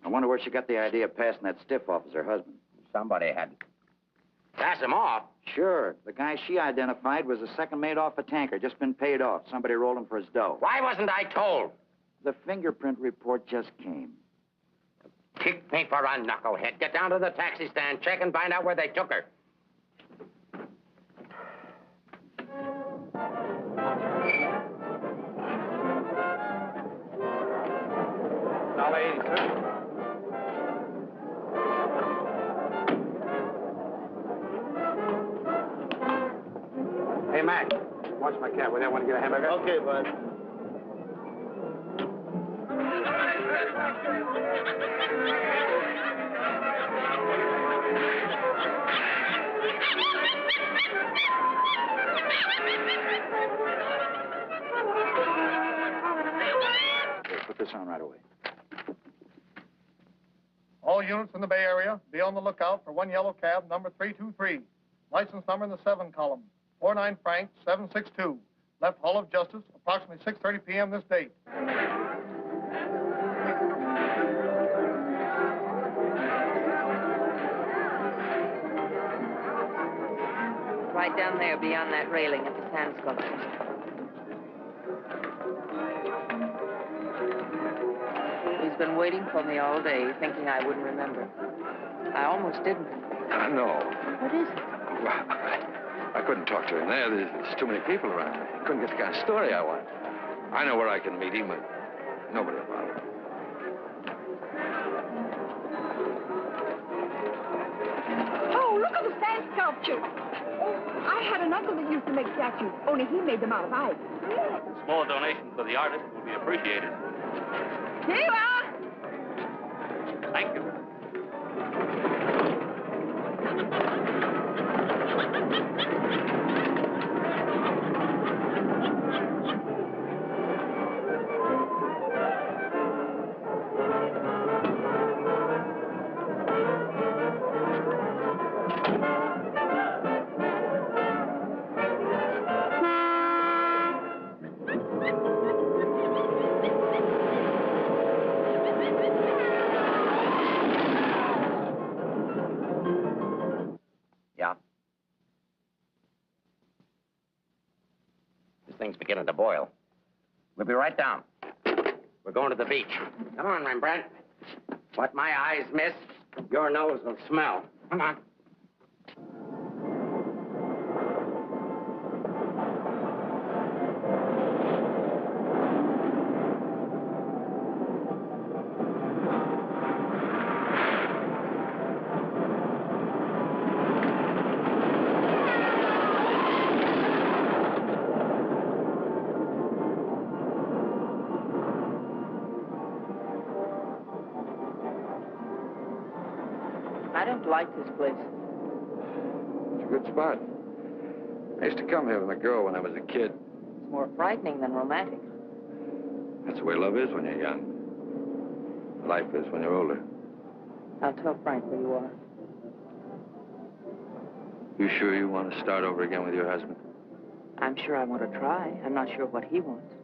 I wonder where she got the idea of passing that stiff off as her husband. Somebody had to pass him off. Sure. The guy she identified was a second mate off a tanker, just been paid off. Somebody rolled him for his dough. Why wasn't I told? The fingerprint report just came. Kick me for a knucklehead. Get down to the taxi stand, check and find out where they took her. $1.80, sir. Hey, Mac, watch my cab. Will you want to get a hamburger? Okay, bud. Here, put this on right away. All units in the Bay Area, be on the lookout for one yellow cab, number 323. License number in the 7 column, 49 Frank 762. Left Hall of Justice, approximately 6:30 p.m. this date. Right down there beyond that railing at the sand sculptures. He's been waiting for me all day, thinking I wouldn't remember. I almost didn't. No. What is it? Well, I couldn't talk to him there. There's too many people around. I couldn't get the kind of story I want. I know where I can meet him, but nobody will bother. Oh, look at the sand sculpture. I had an uncle that used to make statues, only he made them out of ice. Small donation for the artist will be appreciated. Here you are. Thank you. This thing's beginning to boil. We'll be right down. We're going to the beach. Come on, Rembrandt. What my eyes miss, your nose will smell. Come on. I don't like this place. It's a good spot. I used to come here with a girl when I was a kid. It's more frightening than romantic. That's the way love is when you're young. Life is when you're older. I'll tell Frank where you are. You sure you want to start over again with your husband? I'm sure I want to try. I'm not sure what he wants.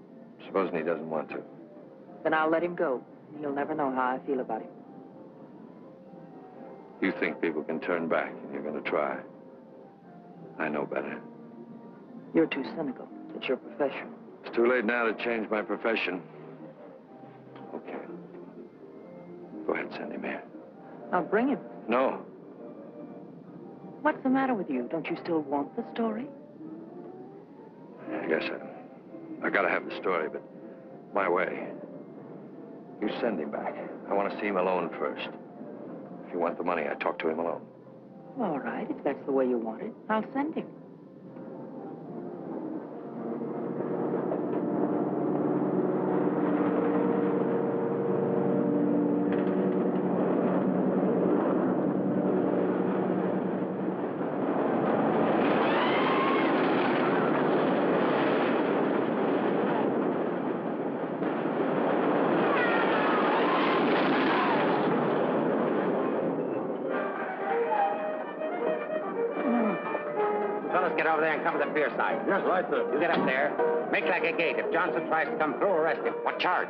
Supposing he doesn't want to. Then I'll let him go. He'll never know how I feel about him. You think people can turn back, and you're going to try. I know better. You're too cynical. It's your profession. It's too late now to change my profession. Okay. Go ahead, send him here. I'll bring him. No. What's the matter with you? Don't you still want the story? I guess I got to have the story, but my way. You send him back. I want to see him alone first. If you want the money, I talk to him alone. All right, if that's the way you want it, I'll send him. fellas get over there and cover the pier side. Yes, right, sir. You get up there. Make like a gate. If Johnson tries to come through, arrest him. What charge?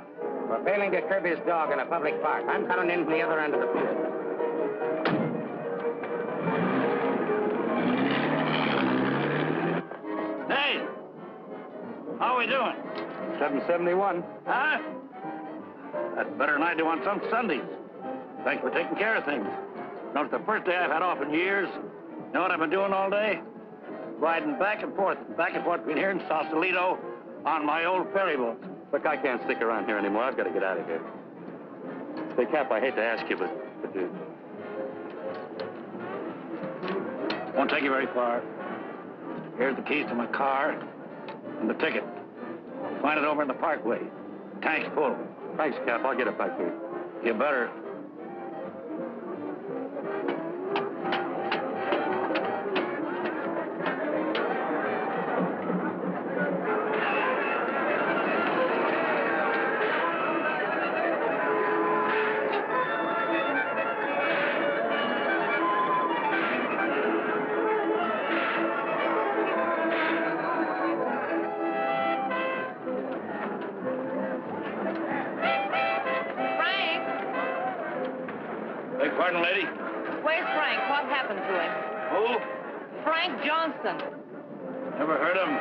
For failing to curb his dog in a public park. I'm coming in from the other end of the pier. Hey! How are we doing? 771. Huh? That's better than I do on some Sundays. Thanks for taking care of things. You know, it's the first day I've had off in years. You know what I've been doing all day? Riding back and forth between here and Sausalito on my old ferry boat. Look, I can't stick around here anymore. I've got to get out of here. Say, Cap, I hate to ask you, but Won't take you very far. Here's the keys to my car and the ticket. Find it over in the parkway. Tank's full. Thanks, Cap. I'll get it back here. You better. Beg pardon, lady? Where's Frank? What happened to him? Who? Frank Johnson. Never heard of him.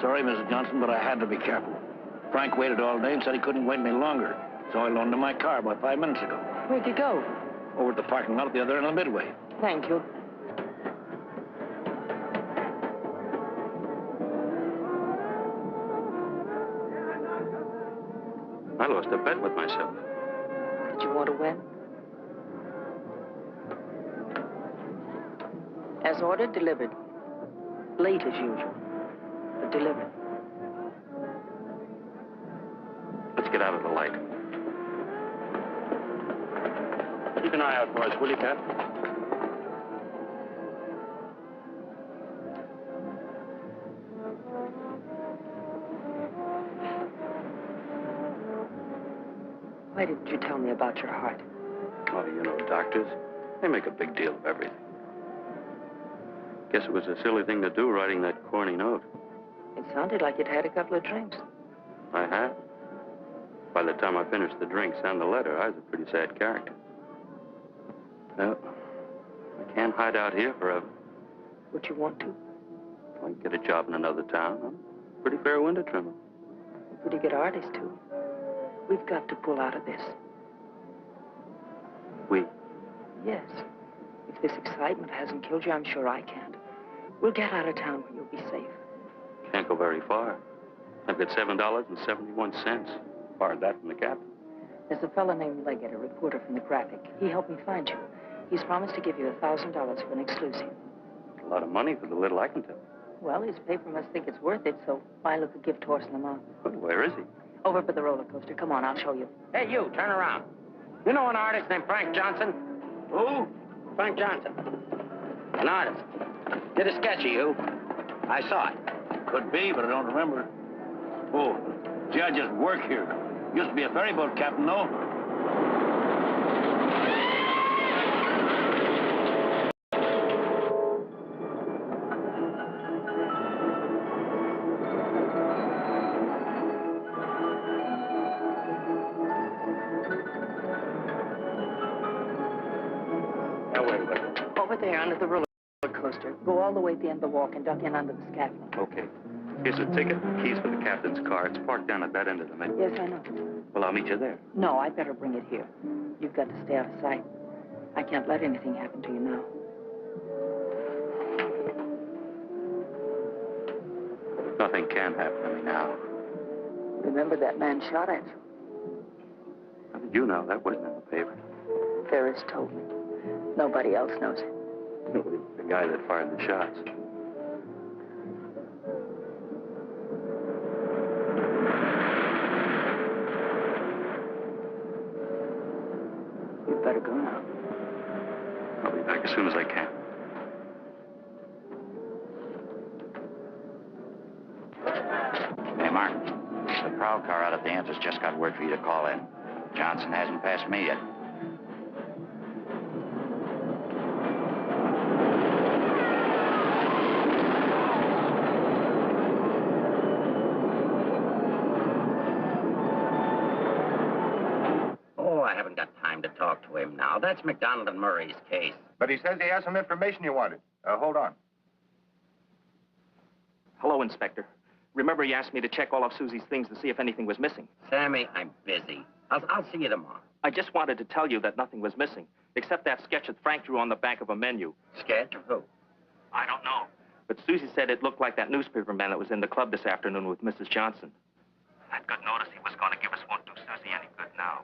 Sorry, Mrs. Johnson, but I had to be careful. Frank waited all day and said he couldn't wait any longer. So I loaned him my car about 5 minutes ago. Where'd you go? Over at the parking lot at the other end of the Midway. Thank you. I lost a bet with myself. Did you want to win? As ordered, delivered. Late as usual, but delivered. Let's get out of the light. Keep an eye out for us, will you, Cap? Why didn't you tell me about your heart? Oh, you know, doctors, they make a big deal of everything. Guess it was a silly thing to do, writing that corny note. It sounded like you'd had a couple of drinks. I had. By the time I finished the drinks and the letter, I was a pretty sad character. Well, I can't hide out here forever. Would you want to? I can get a job in another town. I'm a pretty fair window trimmer. A pretty good artist, too. We've got to pull out of this. We? Yes. If this excitement hasn't killed you, I'm sure I can't. We'll get out of town where you'll be safe. Can't go very far. I've got $7.71. Borrowed that from the captain. There's a fellow named Leggett, a reporter from the Graphic. He helped me find you. He's promised to give you $1,000 for an exclusive. A lot of money for the little I can tell. Well, his paper must think it's worth it, so why look a gift horse in the mouth? Well, where is he? Over by the roller coaster. Come on, I'll show you. Hey, you, turn around. You know an artist named Frank Johnson? Who? Frank Johnson. An artist. Did a sketch of you. I saw it. Could be, but I don't remember. Oh, gee, I just work here. Used to be a ferry boat captain, though. Over there under the roller coaster. Go all the way to the end of the walk and duck in under the scaffolding. Okay. Here's a ticket and keys for the captain's car. It's parked down at that end of the Midway. Yes, I know. Well, I'll meet you there. No, I'd better bring it here. You've got to stay out of sight. I can't let anything happen to you now. Nothing can happen to me now. Remember that man shot at you? How did you know? That wasn't in the paper. Ferris told me. Nobody else knows it. The guy that fired the shots. You'd better go now. I'll be back as soon as I can. prowl car out at the entrance just got word for you to call in. Johnson hasn't passed me yet. Oh, I haven't got time to talk to him now. That's McDonald and Murray's case. But he says he has some information you wanted. Hold on. Hello, Inspector. Remember you asked me to check all of Susie's things to see if anything was missing. Sammy, I'm busy. I'll see you tomorrow. I just wanted to tell you that nothing was missing, except that sketch that Frank drew on the back of a menu. Sketch of who? I don't know. But Susie said it looked like that newspaper man that was in the club this afternoon with Mrs. Johnson. I'd good notice he was going to give us won't do Susie any good now.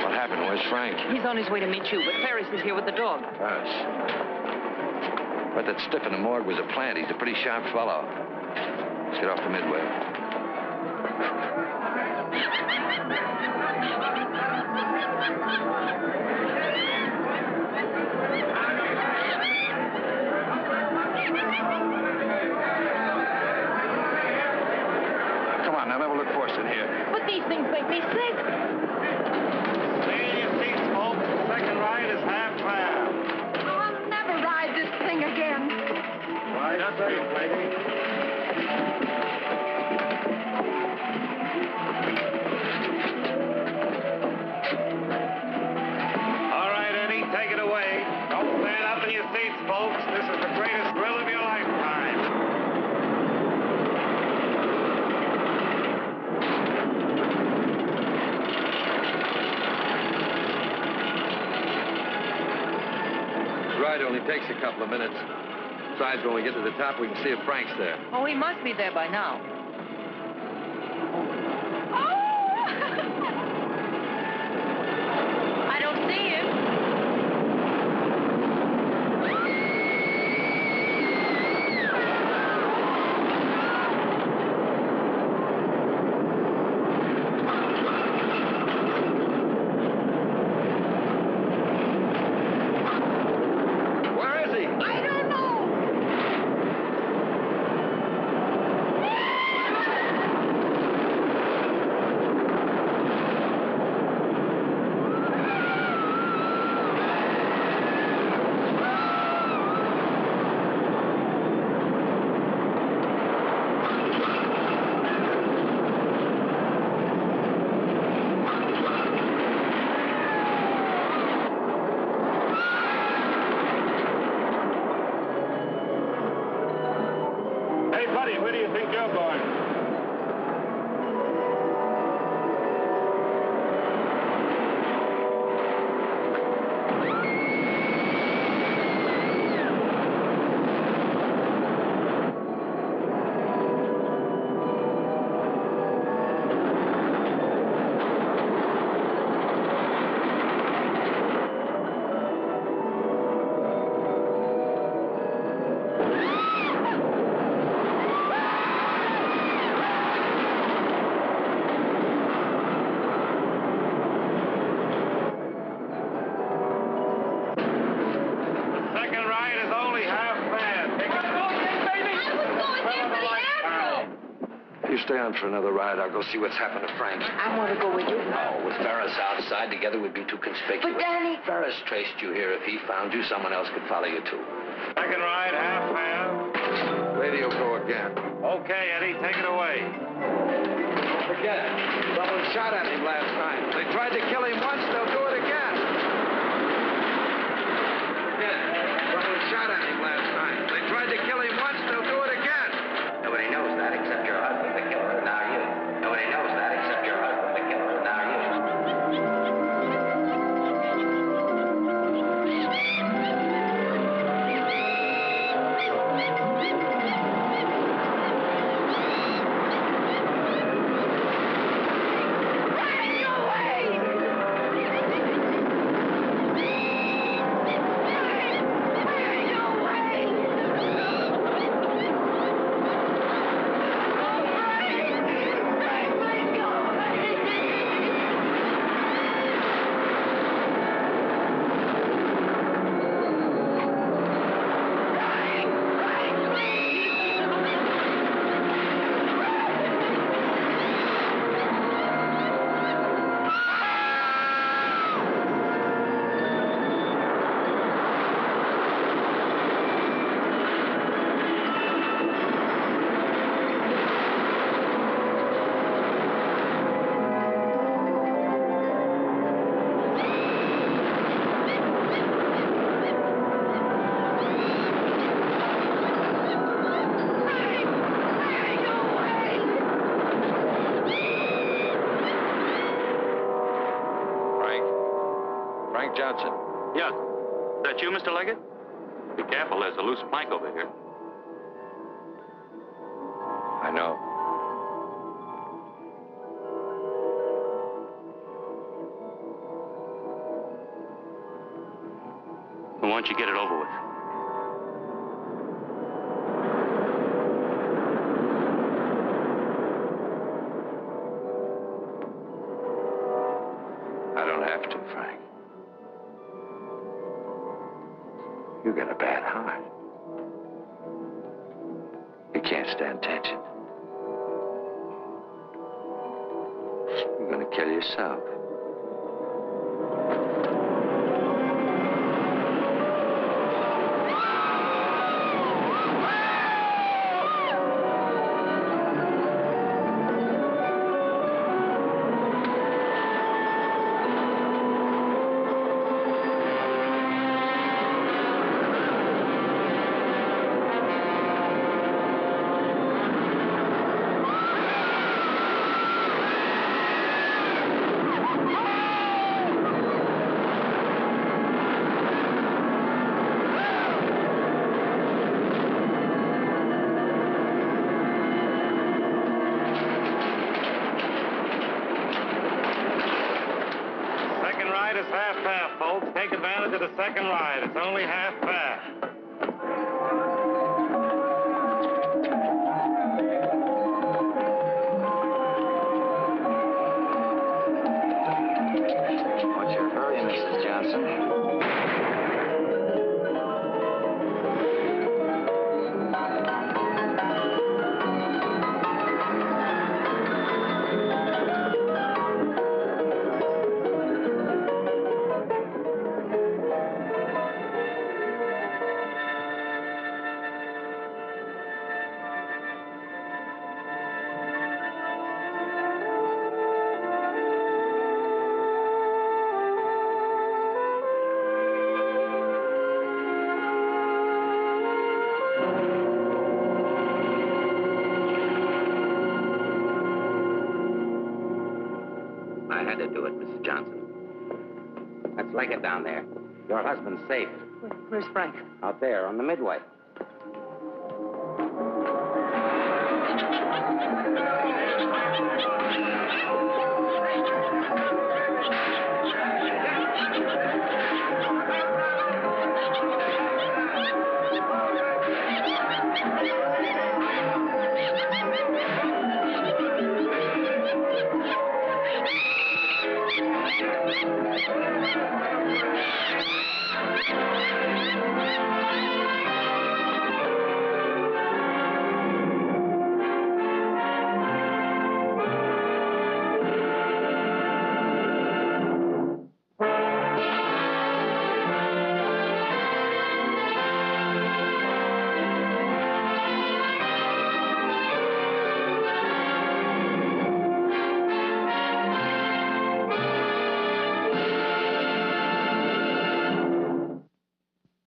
What happened? Where's Frank? He's on his way to meet you, but Ferris is here with the dog. But that stiff in the morgue was a plant. He's a pretty sharp fellow. Let's get off the Midway. Come on, now, never look forced in here. But these things make me sick. Stay in your seats, folks. The second ride is half fare. I'll never ride this thing again. Right up there, lady. All right, Eddie, take it away. Don't stand up in your seats, folks. This is the greatest thrill of your lifetime. The ride only takes a couple of minutes. Besides, when we get to the top, we can see if Frank's there. Oh, he must be there by now. I don't see him. Where is he? I don't know. Hey, buddy, where do you think you're going? The second ride is only half fare. Take it You stay on for another ride. I'll go see what's happened to Frank. I want to go with you. No, with Ferris outside, together we'd be too conspicuous. But, Danny... Ferris traced you here. If he found you, someone else could follow you, too. Second ride, half fare. Radio go again. Okay, Eddie, take it away. Don't forget, someone shot at him last night. They tried to kill him once, they'll do it again. Forget, someone shot at him last night. They tried to kill him once, they'll do it again. Nobody knows that except your husband, the killer, and now you. Nobody knows that except your husband, the killer, and now you. Frank Johnson. Yeah. Is that you, Mr. Leggett? Be careful, there's a loose plank over here. I know. Why don't you get it over with? I don't have to, Frank. You got a bad heart. You can't stand tension. You're gonna kill yourself. Take advantage of the second ride. It's only half fare. What's your hurry, Mrs. Johnson? I had to do it, Mrs. Johnson. Let's leg it down there. Your husband's safe. Where's Frank? Out there on the midway.